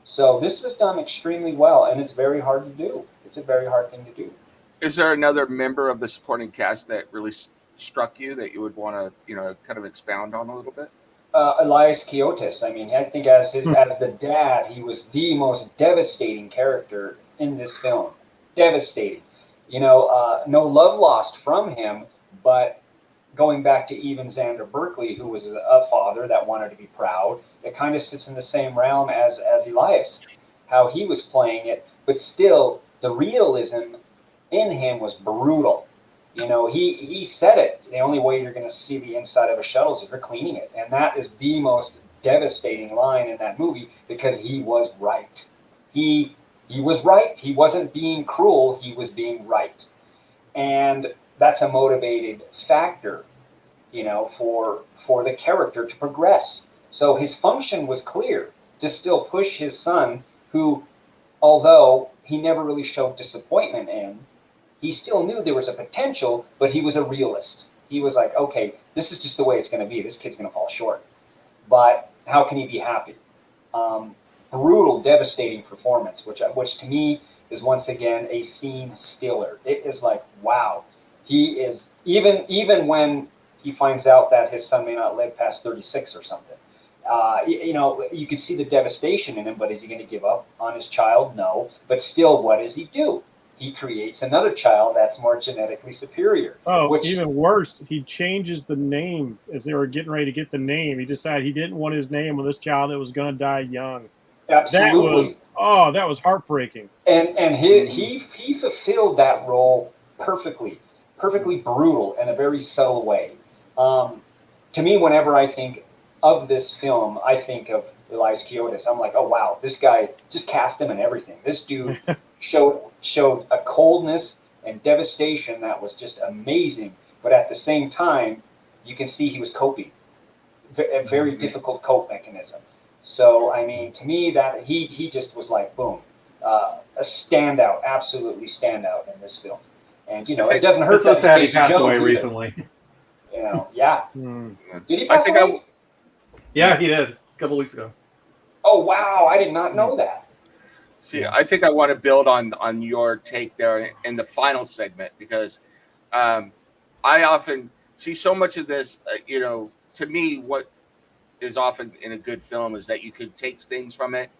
So this was done extremely well, and it's very hard to do. It's a very hard thing to do. Is there another member of the supporting cast that really struck you that you would want to, kind of expound on a little bit? Elias Kiotis. I mean, I think as the dad, he was the most devastating character in this film. Devastating. No love lost from him, but going back to even Xander Berkeley, who was a father that wanted to be proud, it kind of sits in the same realm as Elias, how he was playing it, but still the realism in him was brutal. He said it. The only way you're going to see the inside of a shuttle is if you're cleaning it. And that is the most devastating line in that movie because he was right. He was right. He wasn't being cruel. He was being right. And that's a motivated factor, for the character to progress. So his function was clear, to still push his son, who, although he never really showed disappointment in, he still knew there was a potential, but he was a realist. He was like, okay, this is just the way it's going to be. This kid's going to fall short. But how can he be happy? Brutal, devastating performance, which to me is once again a scene stealer. It is like, wow. He is, even when he finds out that his son may not live past 36 or something, you can see the devastation in him, but is he going to give up on his child? No. But still, what does he do? He creates another child that's more genetically superior. Oh, even worse, he changes the name as they were getting ready to get the name. He decided he didn't want his name on this child that was going to die young. Absolutely. That was heartbreaking. And he fulfilled that role perfectly brutal in a very subtle way. To me, whenever I think of this film, I think of Elias Kiotis. I'm like, oh wow, this guy, just cast him in everything. This dude showed a coldness and devastation that was just amazing. But at the same time, you can see he was coping. A very difficult cope mechanism. So, I mean, to me, that he just was like, boom, a standout, absolutely standout in this film. And, it doesn't hurt. It's so sad he passed away recently. Yeah. Did he pass away? Yeah, he did. A couple weeks ago. Oh, wow. I did not know that. See, I think I want to build on your take there in the final segment because I often see so much of this, to me, what is often in a good film is that you could take things from it,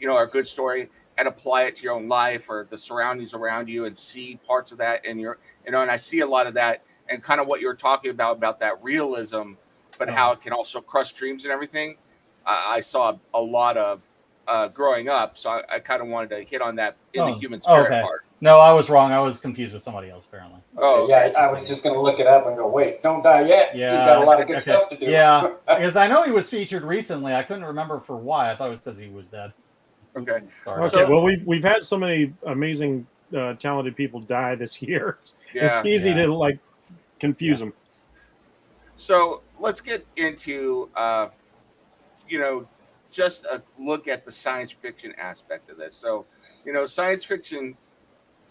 a good story, and apply it to your own life or the surroundings around you and see parts of that in your, and I see a lot of that and kind of what you were talking about that realism, but how it can also crush dreams and everything. I saw a lot of growing up, so I kind of wanted to hit on that in the human spirit part. No, I was wrong. I was confused with somebody else, apparently. Yeah, I was just going to look it up and go, wait, don't die yet. Yeah, he's got a lot of good stuff to do. Yeah, because I know he was featured recently. I couldn't remember for why. I thought it was because he was dead. Okay. Sorry. Okay. Well, we've had so many amazing, talented people die this year. It's easy to confuse them. So let's get into just a look at the science fiction aspect of this. So, science fiction,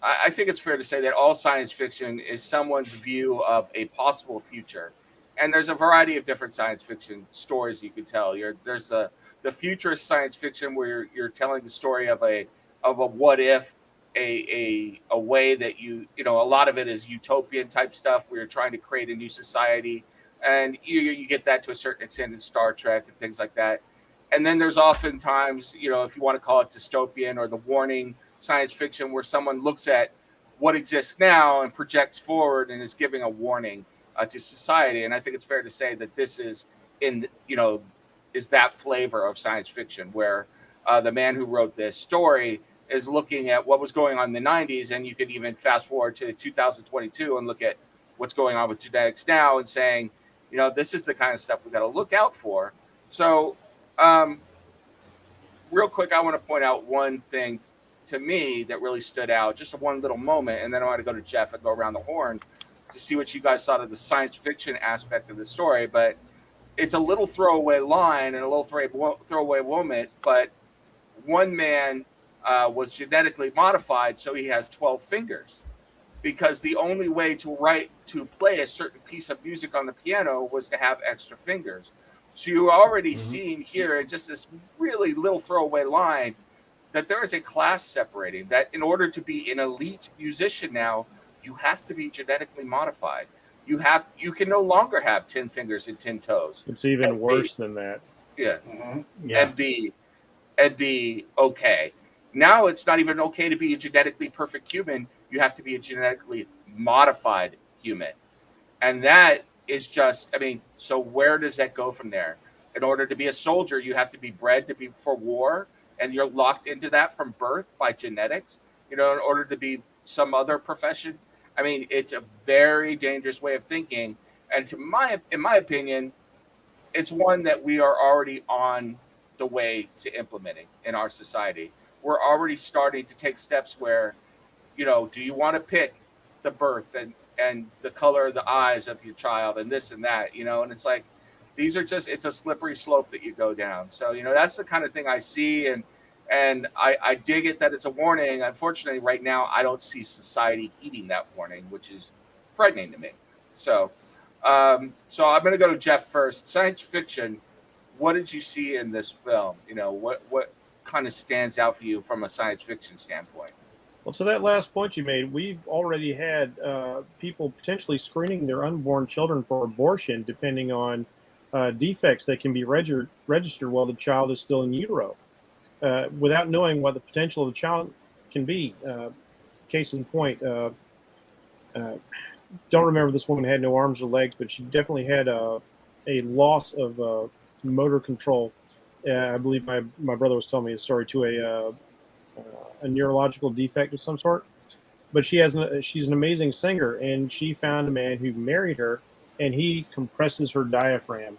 I think it's fair to say that all science fiction is someone's view of a possible future. And there's a variety of different science fiction stories you can tell. There's the futurist science fiction where you're telling the story of a what if, a way that a lot of it is utopian type stuff where you're trying to create a new society. And you get that to a certain extent in Star Trek and things like that. And then there's oftentimes, if you want to call it dystopian or the warning science fiction where someone looks at what exists now and projects forward and is giving a warning to society. And I think it's fair to say that this is is that flavor of science fiction where the man who wrote this story is looking at what was going on in the 90s. And you could even fast forward to 2022 and look at what's going on with genetics now and saying, this is the kind of stuff we got to look out for. So, real quick, I want to point out one thing to me that really stood out, just one little moment, and then I want to go to Jeff and go around the horn to see what you guys thought of the science fiction aspect of the story. But it's a little throwaway line and a little throwaway moment, but one man was genetically modified, so he has 12 fingers. Because the only way to play a certain piece of music on the piano was to have extra fingers. So you're already seeing here in just this really little throwaway line that there is a class separating, that in order to be an elite musician now, you have to be genetically modified. You can no longer have 10 fingers and 10 toes. It's even And worse than that. Yeah. Yeah. And be okay. Now it's not even okay to be a genetically perfect human. You have to be a genetically modified human. And that is just, I mean, so where does that go from there? In order to be a soldier, you have to be bred to be for war, and you're locked into that from birth by genetics, in order to be some other profession. I mean, it's a very dangerous way of thinking. And in my opinion, it's one that we are already on the way to implementing in our society. We're already starting to take steps where, do you want to pick the birth and the color of the eyes of your child and this and that, and it's like, these are just, it's a slippery slope that you go down. So, that's the kind of thing I see. And I dig it that it's a warning. Unfortunately, right now, I don't see society heeding that warning, which is frightening to me. So I'm going to go to Jeff first. Science fiction, what did you see in this film? What kind of stands out for you from a science fiction standpoint? Well, to that last point you made, we've already had people potentially screening their unborn children for abortion, depending on defects that can be registered while the child is still in utero, without knowing what the potential of the child can be. Case in point, don't remember this woman had no arms or legs, but she definitely had a loss of motor control. I believe my brother was telling me a story to a neurological defect of some sort. But she's an amazing singer, and she found a man who married her, and he compresses her diaphragm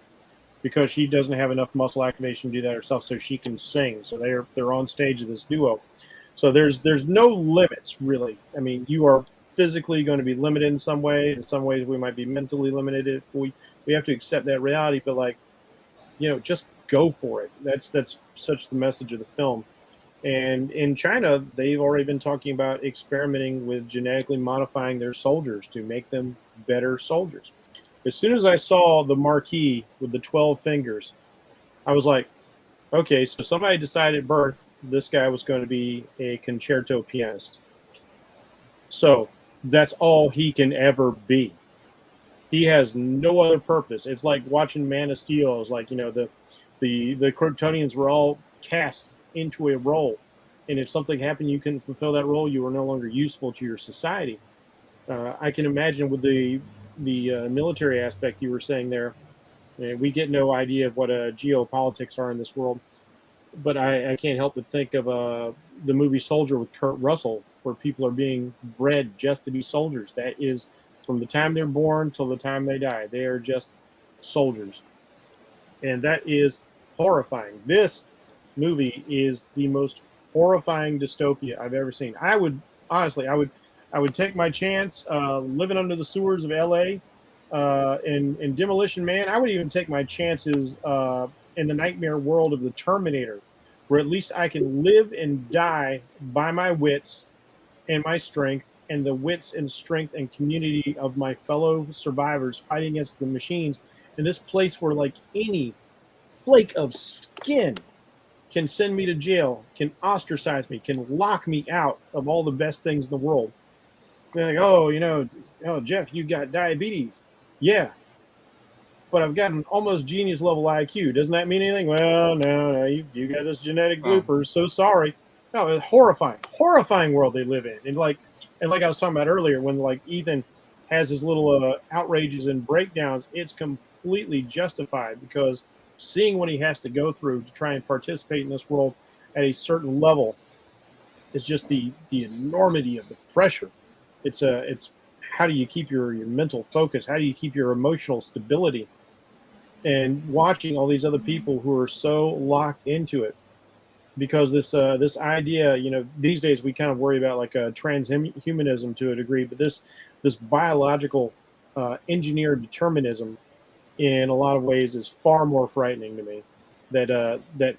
because she doesn't have enough muscle activation to do that herself, so she can sing. So they're on stage of this duo. So there's no limits, really. I mean, you are physically going to be limited in some way. In some ways, we might be mentally limited. We have to accept that reality. But just go for it. That's such the message of the film. And in China, they've already been talking about experimenting with genetically modifying their soldiers to make them better soldiers. As soon as I saw the marquee with the 12 fingers, I was like, okay, so somebody decided at birth this guy was going to be a concerto pianist. So that's all he can ever be. He has no other purpose. It's like watching Man of Steel. It's like, the Kryptonians were all cast into a role, and if something happened, you couldn't fulfill that role, you were no longer useful to your society. I can imagine with the military aspect you were saying there, we get no idea of what geopolitics are in this world, but I can't help but think of the movie Soldier with Kurt Russell, where people are being bred just to be soldiers. That is from the time they're born till the time they die. They are just soldiers, and that is horrifying. This movie is the most horrifying dystopia I've ever seen. I would take my chance living under the sewers of LA in Demolition Man. I would even take my chances in the nightmare world of the Terminator, where at least I can live and die by my wits and my strength and the wits and strength and community of my fellow survivors fighting against the machines in this place where any flake of skin can send me to jail, can ostracize me, can lock me out of all the best things in the world. They're like, oh, Jeff, you got diabetes. Yeah, but I've got an almost genius level IQ. Doesn't that mean anything? Well, no, you got this genetic bloopers. So sorry. No, it's horrifying world they live in. And like I was talking about earlier, when Ethan has his little outrages and breakdowns, it's completely justified because seeing what he has to go through to try and participate in this world at a certain level is just the enormity of the pressure. It's how do you keep your mental focus? How do you keep your emotional stability? And watching all these other people who are so locked into it, because this idea, these days we kind of worry about transhumanism to a degree, but this biological engineered determinism in a lot of ways is far more frightening to me. That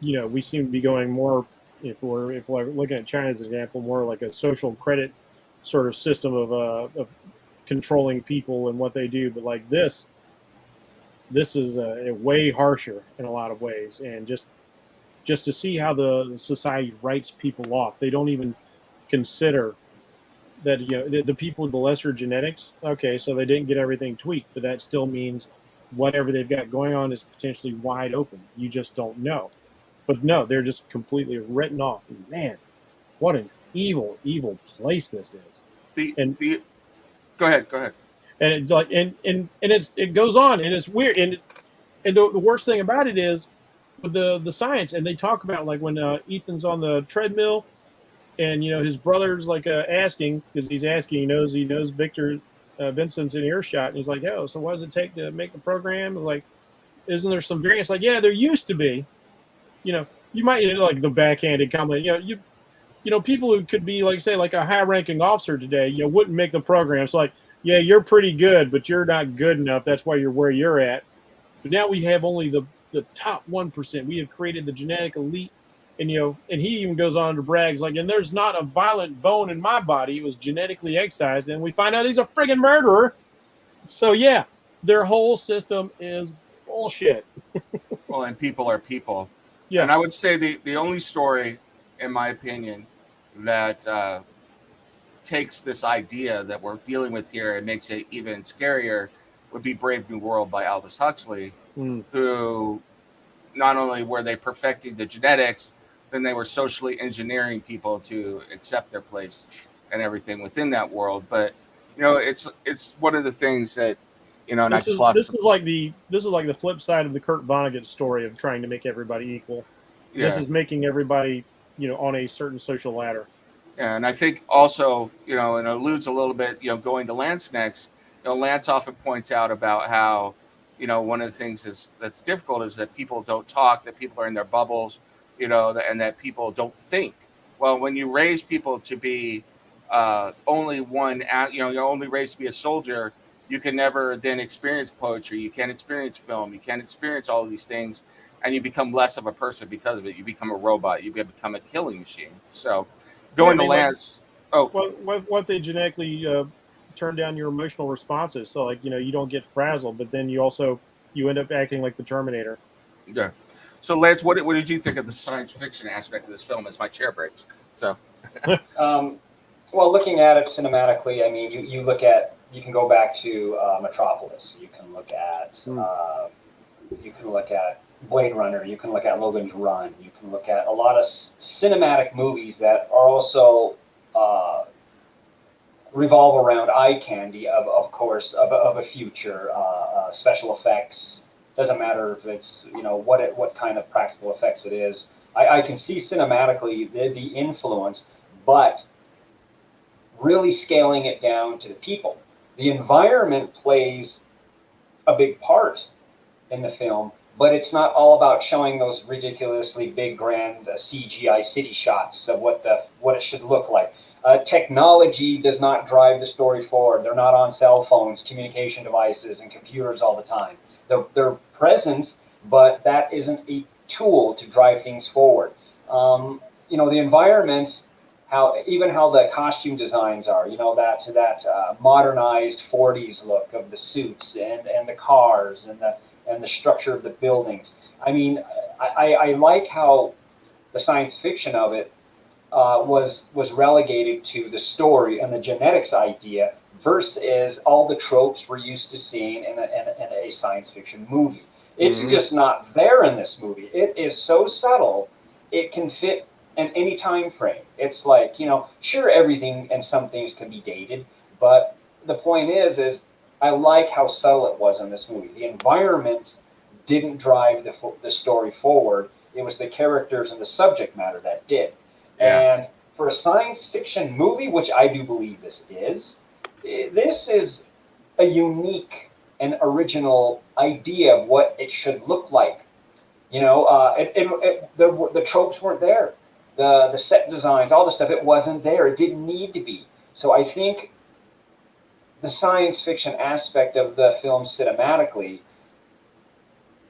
we seem to be going more, if we're looking at China as an example, more like a social credit sort of system of controlling people and what they do. But this is way harsher in a lot of ways, and just just to see how the society writes people off. They don't even consider that, the people with the lesser genetics. Okay, so they didn't get everything tweaked, but that still means whatever they've got going on is potentially wide open. You just don't know. But no, they're just completely written off. And man, what an evil, evil place this is. Go ahead. And it like and it goes on, and it's weird. And the worst thing about it is with the science, and they talk about like when Ethan's on the treadmill, and his brother's like asking, because he's asking, he knows Victor Vincent's in earshot, and he's like, "Oh, so what does it take to make the program?" Like, isn't there some variance? Like, yeah, there used to be. You might like the backhanded comment. People who could be like, say, like a high-ranking officer today, wouldn't make the program. So like, yeah, you're pretty good, but you're not good enough. That's why you're where you're at. But now we have only the top 1%. We have created the genetic elite. And and he even goes on to brag, like, and there's not a violent bone in my body. It was genetically excised, and we find out he's a friggin' murderer. So yeah, their whole system is bullshit. Well, and people are people. Yeah. And I would say the only story, in my opinion, that takes this idea that we're dealing with here and makes it even scarier would be Brave New World by Aldous Huxley, who not only were they perfecting the genetics, then they were socially engineering people to accept their place and everything within that world. But it's one of the things that and this is like the flip side of the Kurt Vonnegut story of trying to make everybody equal. Yeah. This is making everybody on a certain social ladder. Yeah, and I think also and alludes a little bit going to Lance next. Lance often points out about how one of the things that's difficult is that people don't talk, that people are in their bubbles, and that people don't think. Well, when you raise people to be only one, you're only raised to be a soldier, you can never then experience poetry. You can't experience film. You can't experience all of these things, and you become less of a person because of it. You become a robot. You become a killing machine. So going to Lance. What they genetically turn down your emotional responses. So like, you don't get frazzled, but then you end up acting like the Terminator. Yeah. So Lance, what did you think of the science fiction aspect of this film as my chair breaks? So well, looking at it cinematically, I mean, you can go back to Metropolis. You can look at Blade Runner. You can look at Logan's Run. You can look at a lot of cinematic movies that are also revolve around eye candy, of course, of a future, special effects. Doesn't matter if it's what kind of practical effects it is. I can see cinematically the influence, but really scaling it down to the people. The environment plays a big part in the film, but it's not all about showing those ridiculously big, grand CGI city shots of what it should look like. Technology does not drive the story forward. They're not on cell phones, communication devices, and computers all the time. They're present, but that isn't a tool to drive things forward. The environment, how the costume designs are, that modernized 40s look of the suits and the cars and the structure of the buildings. I mean, I like how the science fiction of it was relegated to the story and the genetics idea versus all the tropes we're used to seeing in a science fiction movie. It's just not there in this movie. It is so subtle, it can fit in any time frame. It's like, sure, everything and some things can be dated, but the point is I like how subtle it was in this movie. The environment didn't drive the story forward. It was the characters and the subject matter that did. Yeah. And for a science fiction movie, which I do believe this is a unique and original idea of what it should look like. The tropes weren't there. The set designs, all the stuff, it wasn't there. It didn't need to be. So I think the science fiction aspect of the film cinematically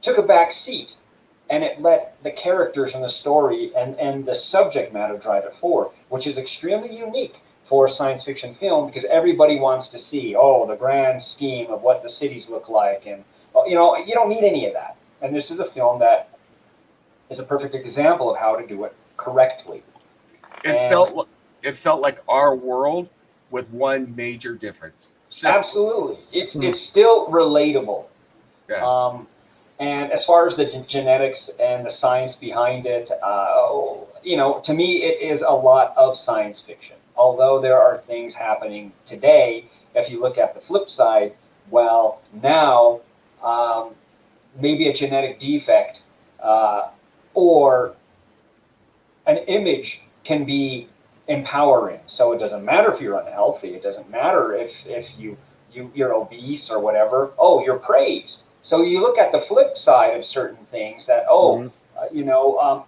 took a back seat, and it let the characters and the story and the subject matter drive it forward, which is extremely unique for a science fiction film, because everybody wants to see, the grand scheme of what the cities look like. And, you don't need any of that. And this is a film that is a perfect example of how to do it correctly. It felt like our world with one major difference. So, Absolutely, it's still relatable. yeah. And as far as the genetics and the science behind it, to me, it is a lot of science fiction. Although there are things happening today, if you look at the flip side, well, now maybe a genetic defect or an image can be empowering. So it doesn't matter if you're unhealthy. It doesn't matter if you're obese or whatever. Oh, you're praised. So you look at the flip side of certain things that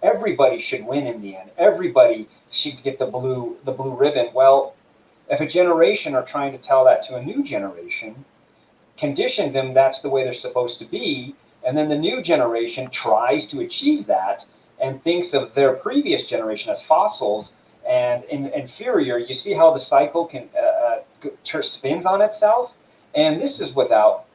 everybody should win in the end. Everybody should get the blue ribbon. Well, if a generation are trying to tell that to a new generation, condition them that's the way they're supposed to be, and then the new generation tries to achieve that and thinks of their previous generation as fossils and inferior. You see how the cycle can spins on itself, and this is without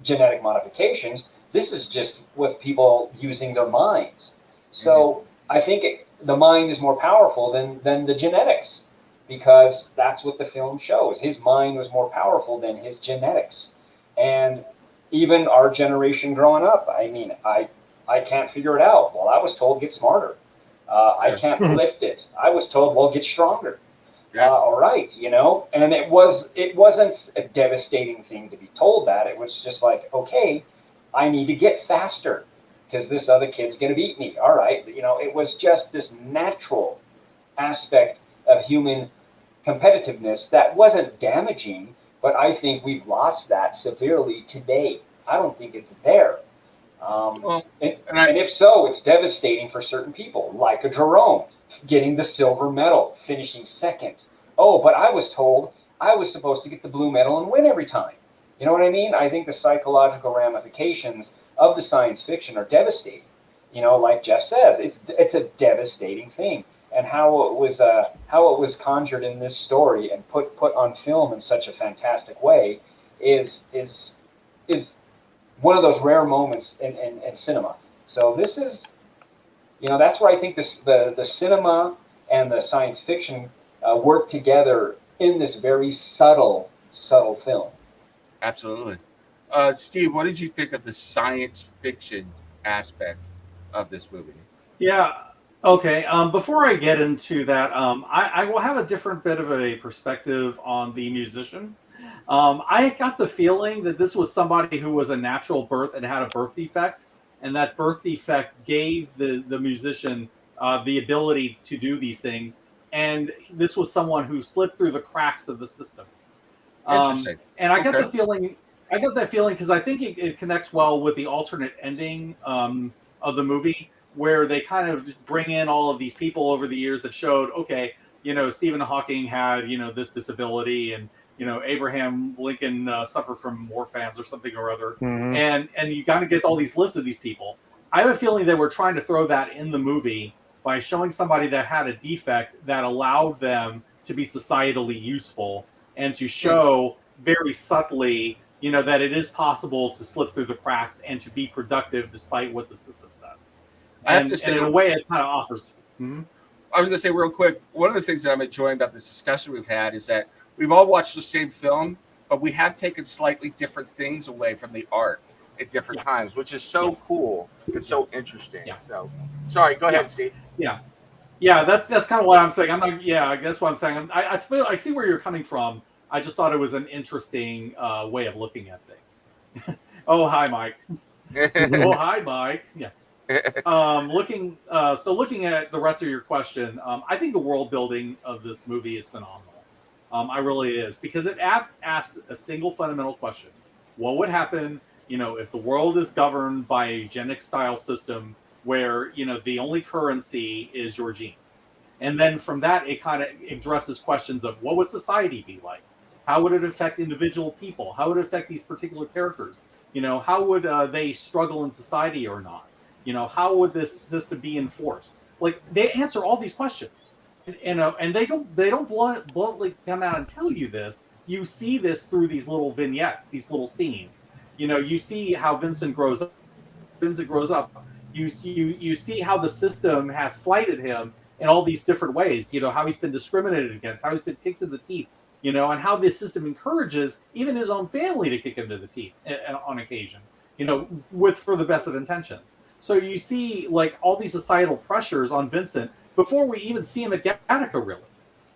genetic modifications. This is just with people using their minds. So I think the mind is more powerful than the genetics, because that's what the film shows. His mind was more powerful than his genetics. And even our generation growing up, I mean, I can't figure it out. Well, I was told get smarter. I can't lift it. I was told, well, get stronger. Yeah. All right, and it wasn't a devastating thing to be told that. It was just like, okay, I need to get faster because this other kid's going to beat me. All right, it was just this natural aspect of human competitiveness that wasn't damaging, but I think we've lost that severely today. I don't think it's there. And if so, it's devastating for certain people, like a Jerome getting the silver medal, finishing second. Oh, but I was told I was supposed to get the blue medal and win every time. You know what I mean? I think the psychological ramifications of the science fiction are devastating. Like Jeff says, it's a devastating thing, and how it was conjured in this story and put on film in such a fantastic way is one of those rare moments in cinema. So this is, that's where I think the cinema and the science fiction work together in this very subtle film. Absolutely. Steve, what did you think of the science fiction aspect of this movie? Yeah. Okay. Before I get into that, I will have a different bit of a perspective on the musician. I got the feeling that this was somebody who was a natural birth and had a birth defect, and that birth defect gave the musician the ability to do these things. And this was someone who slipped through the cracks of the system. Interesting. And I got the feeling. I got that feeling because I think it connects well with the alternate ending of the movie, where they kind of bring in all of these people over the years that showed, okay, Stephen Hawking had, this disability, and, Abraham Lincoln suffered from orphans or something or other. And you got to get all these lists of these people. I have a feeling they were trying to throw that in the movie by showing somebody that had a defect that allowed them to be societally useful, and to show very subtly, that it is possible to slip through the cracks and to be productive despite what the system says. And in a way, it kind of offers. I was going to say real quick, one of the things that I'm enjoying about this discussion we've had is that we've all watched the same film, but we have taken slightly different things away from the art at different times, which is so cool. It's so interesting. Yeah. So, sorry, go ahead, Steve. Yeah, that's kind of what I'm saying. I'm not. Yeah, I guess what I'm saying. I see where you're coming from. I just thought it was an interesting way of looking at things. Oh, hi, Mike. Oh, hi, Mike. Yeah. Looking at the rest of your question, I think the world building of this movie is phenomenal. I really is, because it asks a single fundamental question: what would happen, if the world is governed by a eugenic style system where the only currency is your genes? And then from that, it kind of addresses questions of what would society be like? How would it affect individual people? How would it affect these particular characters? How would they struggle in society or not? How would this system be enforced? Like, they answer all these questions, and they don't bluntly come out and tell you this. You see this through these little vignettes, these little scenes. You see how Vincent grows up. you see how the system has slighted him in all these different ways. How he's been discriminated against, how he's been kicked in the teeth. And how this system encourages even his own family to kick him to the teeth on occasion. For the best of intentions. So you see, like, all these societal pressures on Vincent before we even see him at Gattaca, really.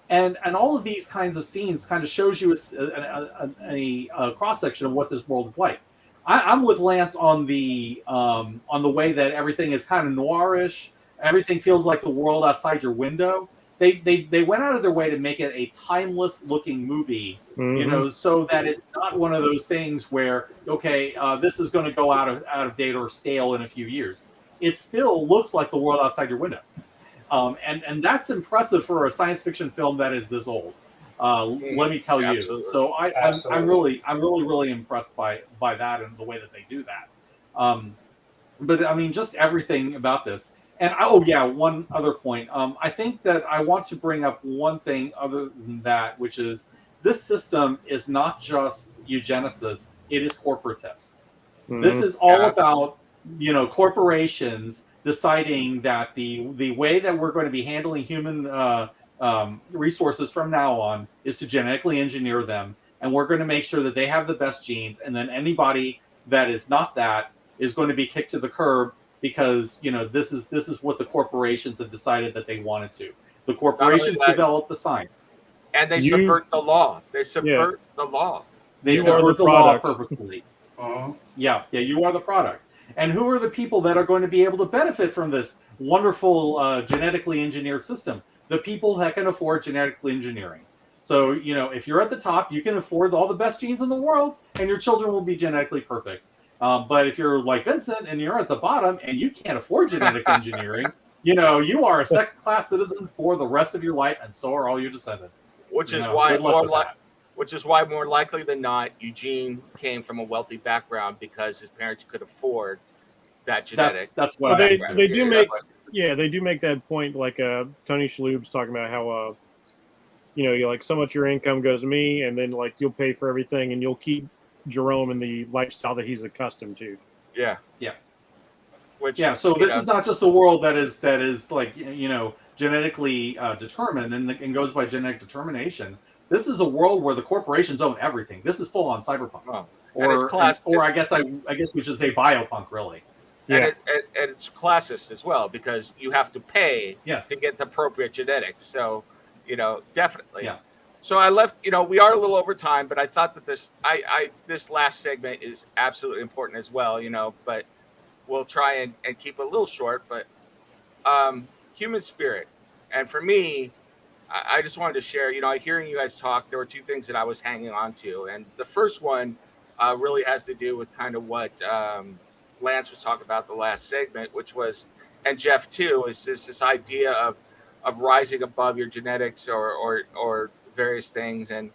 And all of these kinds of scenes kind of shows you a cross section of what this world is like. I'm with Lance on the way that everything is kind of noirish. Everything feels like the world outside your window. They went out of their way to make it a timeless looking movie, so that it's not one of those things where, okay, this is going to go out of date or stale in a few years. It still looks like the world outside your window. And that's impressive for a science fiction film that is this old. Let me tell you. Absolutely. So I'm really impressed by that and the way that they do that. But I mean, just everything about this. And one other point. I think that I want to bring up one thing other than that, which is this system is not just eugenicist; it is corporatist. This is all about corporations deciding that the way that we're going to be handling human resources from now on is to genetically engineer them, and we're going to make sure that they have the best genes, and then anybody that is not that is going to be kicked to the curb because this is what the corporations have decided that they wanted to. The corporations develop the science, and they subvert the law. They subvert the law. They subvert the law purposefully. Yeah, you are the product. And who are the people that are going to be able to benefit from this wonderful genetically engineered system? The people that can afford genetically engineering. So, if you're at the top, you can afford all the best genes in the world, and your children will be genetically perfect. But if you're like Vincent and you're at the bottom and you can't afford genetic engineering, you are a second-class citizen for the rest of your life, and so are all your descendants. Which is why more likely than not, Eugene came from a wealthy background because his parents could afford that genetic. That's what they do make. Yeah, they do make that point. Like Tony Shalhoub's talking about how you like so much of your income goes to me, and then like you'll pay for everything, and you'll keep Jerome in the lifestyle that he's accustomed to. Yeah. So this is not just a world that is like genetically determined and goes by genetic determination. This is a world where the corporations own everything. This is full on cyberpunk, or I guess we should say biopunk, really. And it's classist as well because you have to pay to get the appropriate genetics. So definitely. Yeah. So I left. We are a little over time, but I thought that this last segment is absolutely important as well. But we'll try and keep it a little short. But human spirit, and for me, I just wanted to share. Hearing you guys talk, there were two things that I was hanging on to, and the first one really has to do with kind of what Lance was talking about the last segment, which was, and Jeff too, is this idea of rising above your genetics or various things. And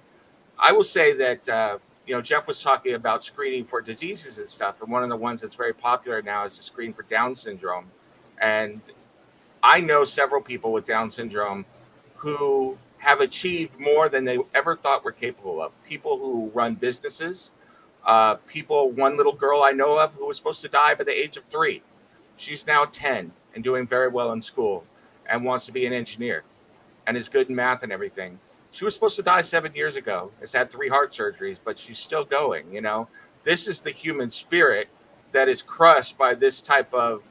I will say that Jeff was talking about screening for diseases and stuff, and one of the ones that's very popular now is to screen for Down syndrome. And I know several people with Down syndrome who have achieved more than they ever thought were capable of. People who run businesses, one little girl I know of who was supposed to die by the age of 3. She's now 10 and doing very well in school and wants to be an engineer and is good in math and everything. She was supposed to die 7 years ago, has had 3 heart surgeries, but she's still going. This is the human spirit that is crushed by this type of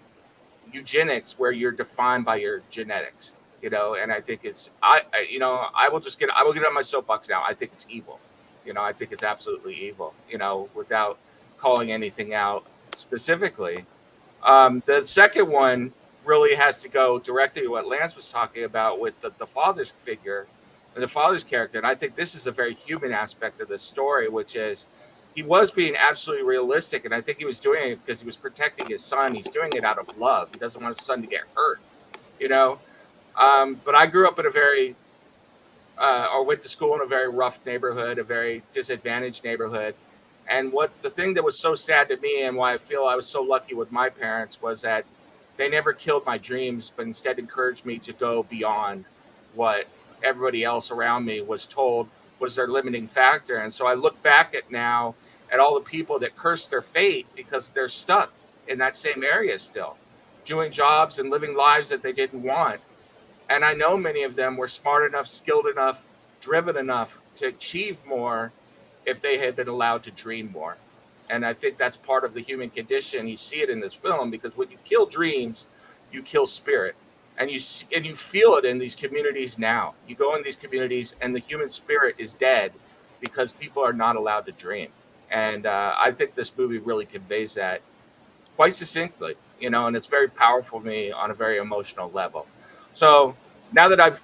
eugenics where you're defined by your genetics. And I think it's, I will get on my soapbox now. I think it's evil. I think it's absolutely evil, without calling anything out specifically. The second one really has to go directly to what Lance was talking about with the father's figure, the father's character. And I think this is a very human aspect of the story, which is he was being absolutely realistic. And I think he was doing it because he was protecting his son. He's doing it out of love. He doesn't want his son to get hurt, But I grew up in or went to school in a very rough neighborhood, a very disadvantaged neighborhood. And the thing that was so sad to me and why I feel I was so lucky with my parents was that they never killed my dreams, but instead encouraged me to go beyond what everybody else around me was told was their limiting factor. And so I look back now at all the people that curse their fate because they're stuck in that same area still. doing jobs and living lives that they didn't want. And I know many of them were smart enough, skilled enough, driven enough to achieve more if they had been allowed to dream more. And I think that's part of the human condition. You see it in this film because when you kill dreams, you kill spirit. And you feel it in these communities now. You go in these communities and the human spirit is dead because people are not allowed to dream. And I think this movie really conveys that quite succinctly, and it's very powerful to me on a very emotional level. So now that I've,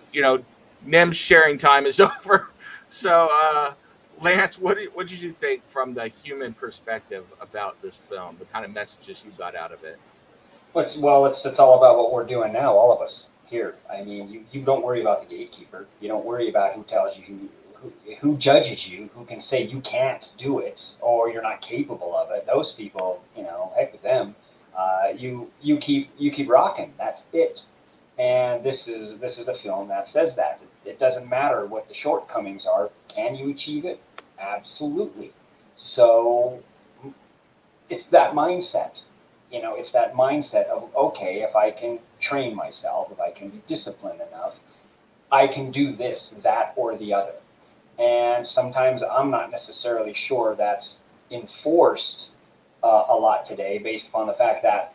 Nim's sharing time is over. So, Lance, what did you think from the human perspective about this film, the kind of messages you got out of it? It's all about what we're doing now, all of us here. I mean, you don't worry about the gatekeeper. You don't worry about who tells you who judges you, who can say you can't do it or you're not capable of it. Those people, heck with them. You keep rocking. That's it. And this is a film that says that it doesn't matter what the shortcomings are. Can you achieve it? Absolutely. So it's that mindset. It's that mindset of, okay, if I can train myself, if I can be disciplined enough, I can do this, that, or the other. And sometimes I'm not necessarily sure that's enforced a lot today, based upon the fact that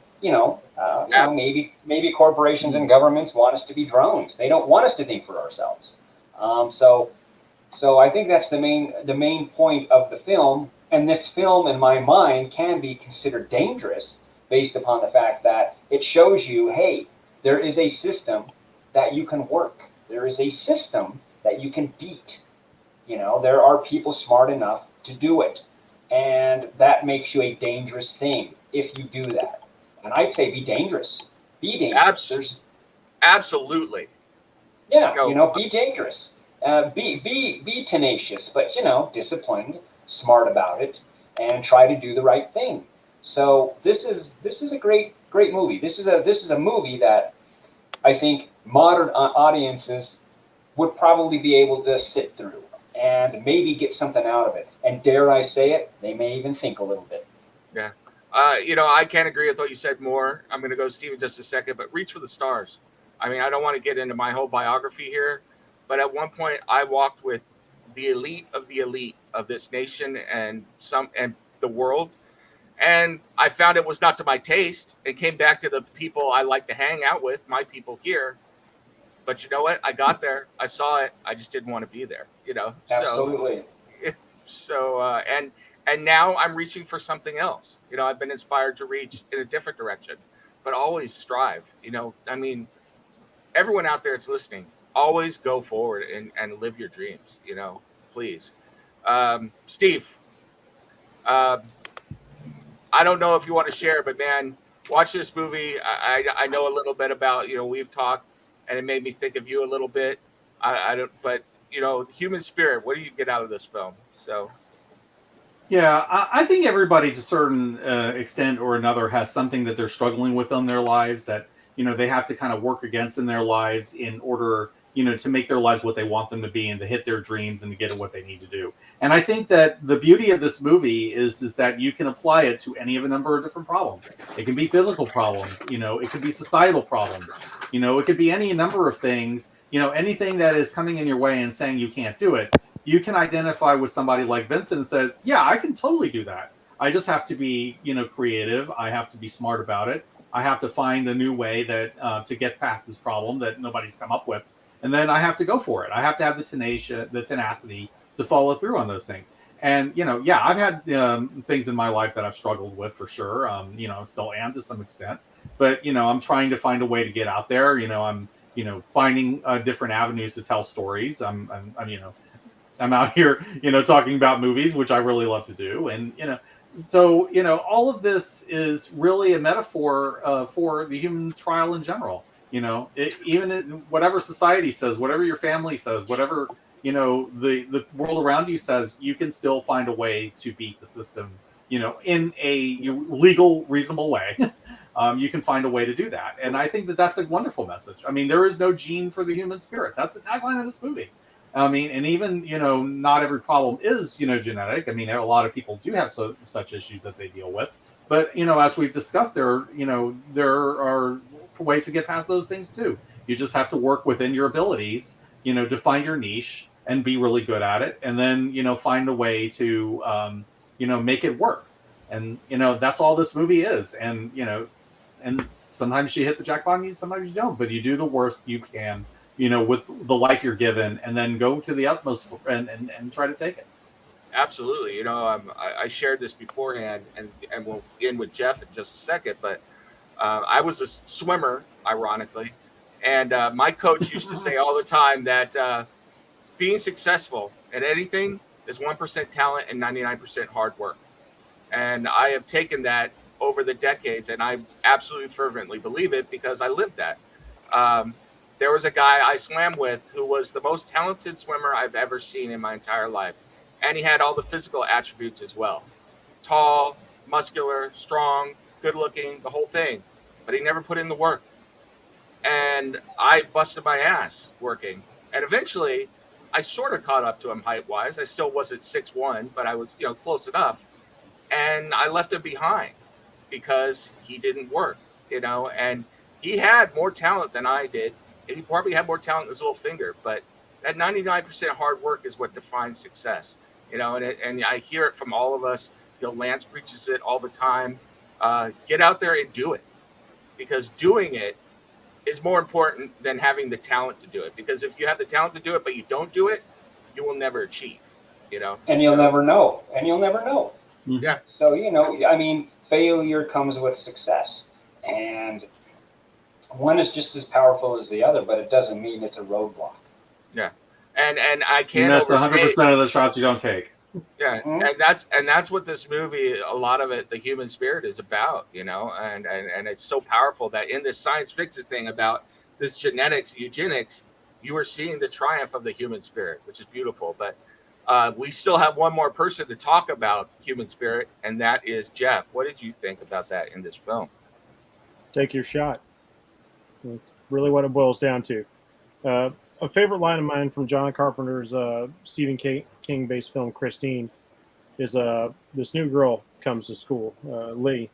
maybe corporations and governments want us to be drones. They don't want us to think for ourselves. So I think that's the main point of the film. And this film, in my mind, can be considered dangerous based upon the fact that it shows you, hey, there is a system that you can work. There is a system that you can beat. There are people smart enough to do it. And that makes you a dangerous thing if you do that. And I'd say be dangerous. Be dangerous. Absolutely. Yeah, be dangerous. Be tenacious, but disciplined, smart about it, and try to do the right thing. So this is a great movie. This is a movie that I think modern audiences would probably be able to sit through and maybe get something out of it. And dare I say it, they may even think a little bit. Yeah. I can't agree with what you said more. I'm going to go to Steve in just a second, but reach for the stars. I mean, I don't want to get into my whole biography here, but at one point I walked with the elite of this nation and the world. And I found it was not to my taste. It came back to the people I like to hang out with, my people here. But you know what? I got there. I saw it. I just didn't want to be there, Absolutely. And now I'm reaching for something else. I've been inspired to reach in a different direction, but always strive. I mean, everyone out there that's listening, always go forward and live your dreams, please. Steve, I don't know if you want to share, but man, watch this movie. I know a little bit about, we've talked and it made me think of you a little bit. I don't, but human spirit, what do you get out of this film? So. Yeah, I think everybody to a certain extent or another has something that they're struggling with in their lives that, they have to kind of work against in their lives in order, to make their lives what they want them to be and to hit their dreams and to get at what they need to do. And I think that the beauty of this movie is that you can apply it to any of a number of different problems. It can be physical problems, it could be societal problems, it could be any number of things, anything that is coming in your way and saying you can't do it. You can identify with somebody like Vincent and says, yeah, I can totally do that. I just have to be, creative. I have to be smart about it. I have to find a new way that to get past this problem that nobody's come up with. And then I have to go for it. I have to have the tenacity to follow through on those things. And, I've had things in my life that I've struggled with for sure. Still am to some extent. But, I'm trying to find a way to get out there. I'm finding different avenues to tell stories. I'm out here, talking about movies, which I really love to do. And, so, all of this is really a metaphor for the human trial in general. Even whatever society says, whatever your family says, whatever, the world around you says, you can still find a way to beat the system, in a legal, reasonable way. You can find a way to do that. And I think that that's a wonderful message. I mean, there is no gene for the human spirit. That's the tagline of this movie. I mean, and even, not every problem is, genetic. I mean, a lot of people do have such issues that they deal with. But as we've discussed, there are ways to get past those things too. You just have to work within your abilities, to find your niche and be really good at it, and then find a way to make it work. And that's all this movie is. And and sometimes you hit the jackpot, and sometimes you don't. But you do the worst you can, with the life you're given, and then go to the utmost and try to take it. Absolutely. I shared this beforehand, and we'll end with Jeff in just a second. But I was a swimmer, ironically, and my coach used to say all the time that being successful at anything is 1% talent and 99% hard work. And I have taken that over the decades, and I absolutely fervently believe it because I lived that. There was a guy I swam with who was the most talented swimmer I've ever seen in my entire life. And he had all the physical attributes as well. Tall, muscular, strong, good looking, the whole thing. But he never put in the work. And I busted my ass working. And eventually, I sort of caught up to him height-wise. I still wasn't 6'1", but I was, close enough. And I left him behind because he didn't work, and he had more talent than I did. He probably had more talent in his little finger, but that 99% hard work is what defines success, and I hear it from all of us. Lance preaches it all the time. Get out there and do it, because doing it is more important than having the talent to do it. Because if you have the talent to do it, but you don't do it, you will never achieve, And you'll never know. Yeah. So, failure comes with success. And one is just as powerful as the other, but it doesn't mean it's a roadblock. Yeah. And I can't miss 100% of the shots you don't take. Yeah. Mm-hmm. And that's what this movie, a lot of it, the human spirit is about, and it's so powerful that in this science fiction thing about this genetics, eugenics, you are seeing the triumph of the human spirit, which is beautiful. But we still have one more person to talk about human spirit, and that is Jeff. What did you think about that in this film? Take your shot. That's really what it boils down to. A favorite line of mine from John Carpenter's Stephen King-based film Christine is this new girl comes to school, Lee,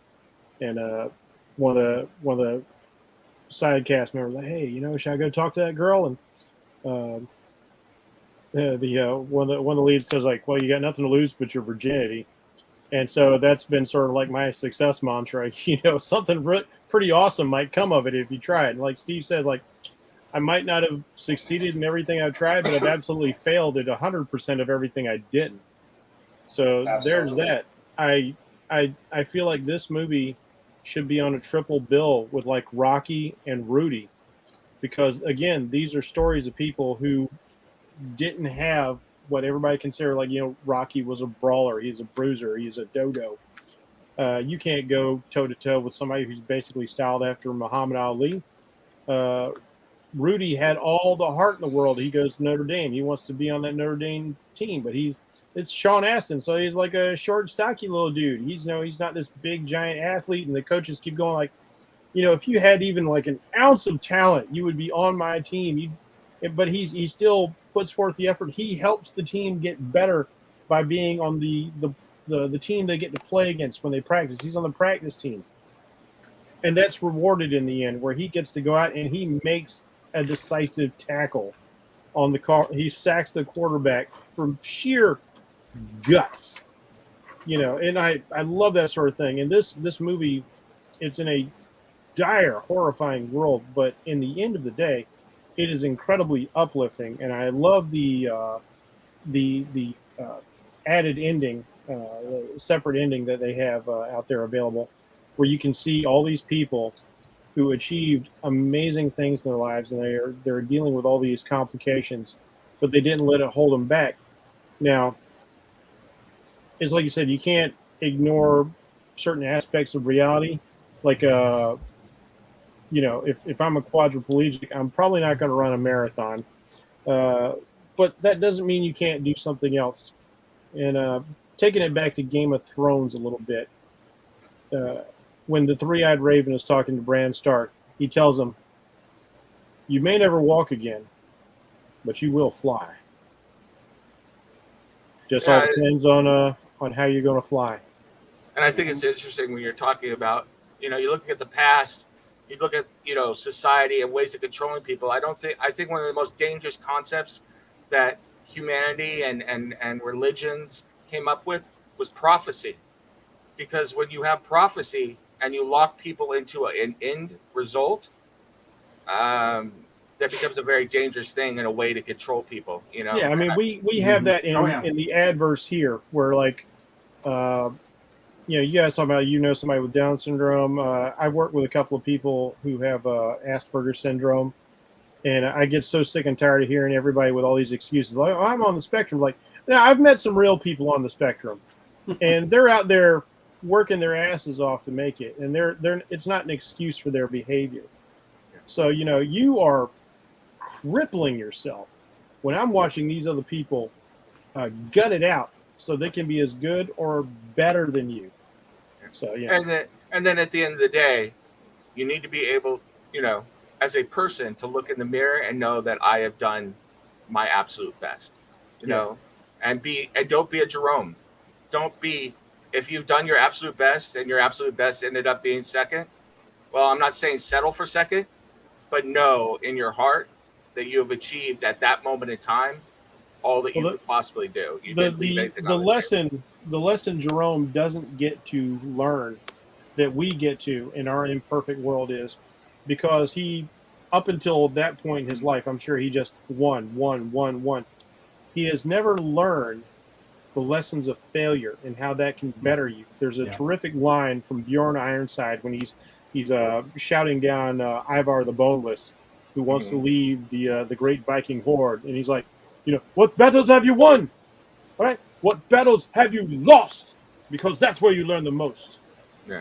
and one of the side cast members like, hey, should I go talk to that girl? And one of the leads says like, well, you got nothing to lose but your virginity. And so that's been sort of like my success mantra. Something pretty awesome might come of it if you try it. And like Steve says, like, I might not have succeeded in everything I've tried, but I've absolutely failed at 100% of everything I didn't. So There's that. I feel like this movie should be on a triple bill with like Rocky and Rudy, because again, these are stories of people who didn't have what everybody considered like, Rocky was a brawler, he's a bruiser, he's a dodo. You can't go toe to toe with somebody who's basically styled after Muhammad Ali. Rudy had all the heart in the world. He goes to Notre Dame. He wants to be on that Notre Dame team, but it's Sean Astin, so he's like a short, stocky little dude. He's not this big giant athlete, and the coaches keep going like, if you had even like an ounce of talent, you would be on my team. But he still puts forth the effort. He helps the team get better by being on the team they get to play against when they practice. He's on the practice team. And that's rewarded in the end, where he gets to go out and he makes a decisive tackle on the car. He sacks the quarterback from sheer guts, and I love that sort of thing. And this movie, it's in a dire, horrifying world, but in the end of the day, it is incredibly uplifting. And I love the added ending, separate ending that they have out there available, where you can see all these people who achieved amazing things in their lives, and they're dealing with all these complications, but they didn't let it hold them back. Now, it's like you said, you can't ignore certain aspects of reality. Like, if I'm a quadriplegic, I'm probably not going to run a marathon. But that doesn't mean you can't do something else. And taking it back to Game of Thrones a little bit, when the three-eyed raven is talking to Bran Stark, he tells him, you may never walk again, but you will fly. Just all depends on how you're going to fly. And I think it's interesting when you're talking about, you look at the past, you look at, society and ways of controlling people. I think one of the most dangerous concepts that humanity and religions came up with was prophecy. Because when you have prophecy and you lock people into an end result, that becomes a very dangerous thing and a way to control people, Yeah, I mean, we have that in the adverse here, where like, you guys talk about somebody with Down syndrome. I've worked with a couple of people who have Asperger's syndrome, and I get so sick and tired of hearing everybody with all these excuses. Like, oh, I'm on the spectrum. Like, now I've met some real people on the spectrum, and they're out there working their asses off to make it, and they're it's not an excuse for their behavior. So you are crippling yourself when I'm watching these other people gut it out so they can be as good or better than you. So yeah. And then at the end of the day, you need to be able, as a person, to look in the mirror and know that I have done my absolute best. And don't be a Jerome. Don't be, if you've done your absolute best and your absolute best ended up being second. Well, I'm not saying settle for second, but know in your heart that you have achieved at that moment in time all that you could possibly do. You didn't leave anything on the table. The lesson Jerome doesn't get to learn that we get to in our imperfect world is because he, up until that point in his life, I'm sure he just won. He has never learned the lessons of failure and how that can better you. There's a terrific line from Bjorn Ironside when he's shouting down Ivar the Boneless, who wants to leave the great Viking horde, and he's like, what battles have you won? All right, what battles have you lost? Because that's where you learn the most. Yeah.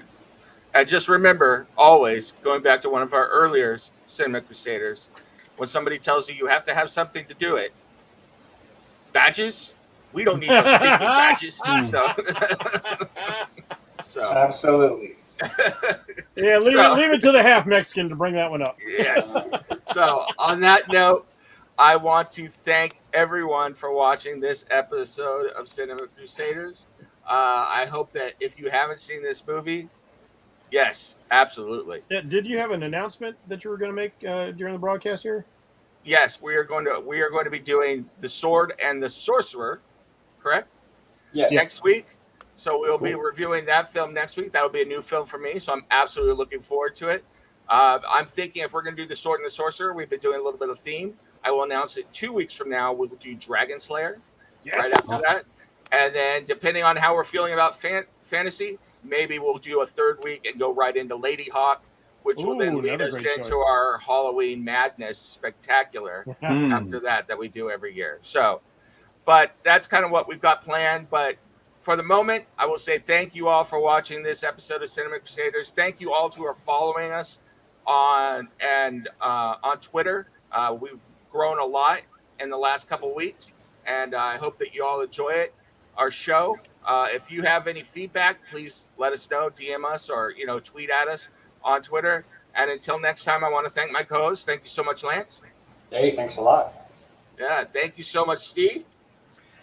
And just remember, always, going back to one of our earlier Cinema Crusaders, when somebody tells you you have to have something to do it, badges? We don't need no stinking badges. So. Absolutely. Yeah, leave it to the half Mexican to bring that one up. Yes. So on that note, I want to thank everyone for watching this episode of Cinema Crusaders. I hope that if you haven't seen this movie, yes, absolutely. Yeah, did you have an announcement that you were going to make during the broadcast here? Yes, we are going to be doing The Sword and the Sorcerer, correct? Yes. Next week. So we'll be reviewing that film next week. That'll be a new film for me, so I'm absolutely looking forward to it. I'm thinking if we're going to do The Sword and the Sorcerer, we've been doing a little bit of theme. I will announce it 2 weeks from now. We'll do Dragon Slayer right after that. And then depending on how we're feeling about fantasy, maybe we'll do a third week and go right into Lady Hawke, which will then lead us into our Halloween Madness spectacular after that we do every year. So, but that's kind of what we've got planned. But for the moment, I will say thank you all for watching this episode of Cinema Crusaders. Thank you all who are following us on Twitter. We've grown a lot in the last couple of weeks, and I hope that you all enjoy our show. If you have any feedback, please let us know, DM us, or tweet at us on Twitter. And until next time, I want to thank my co-host. Thank you so much, Lance. Hey, thanks a lot. Yeah, thank you so much, Steve.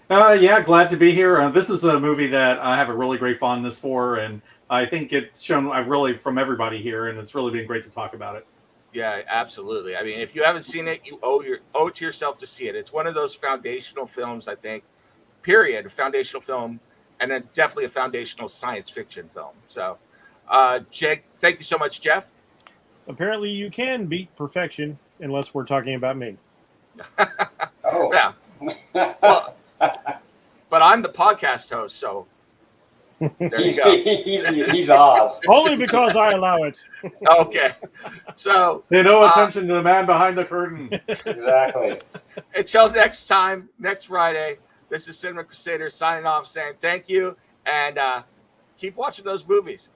Glad to be here. This is a movie that I have a really great fondness for, and I think it's shown really from everybody here, and it's really been great to talk about it. Yeah, absolutely. I mean, if you haven't seen it, you owe it to yourself to see it. It's one of those foundational films, I think, period, a foundational film, and then definitely a foundational science fiction film. So, Jake, thank you so much, Jeff. Apparently you can beat perfection unless we're talking about me. Oh. Yeah. Well, but I'm the podcast host, so there you go. He's Oz. Only because I allow it. Okay. So pay no attention to the man behind the curtain. Exactly. Until next time, next Friday, this is Cinema Crusader signing off, saying thank you, and keep watching those movies.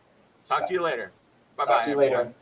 Talk to you later. Bye-bye. Talk to you later.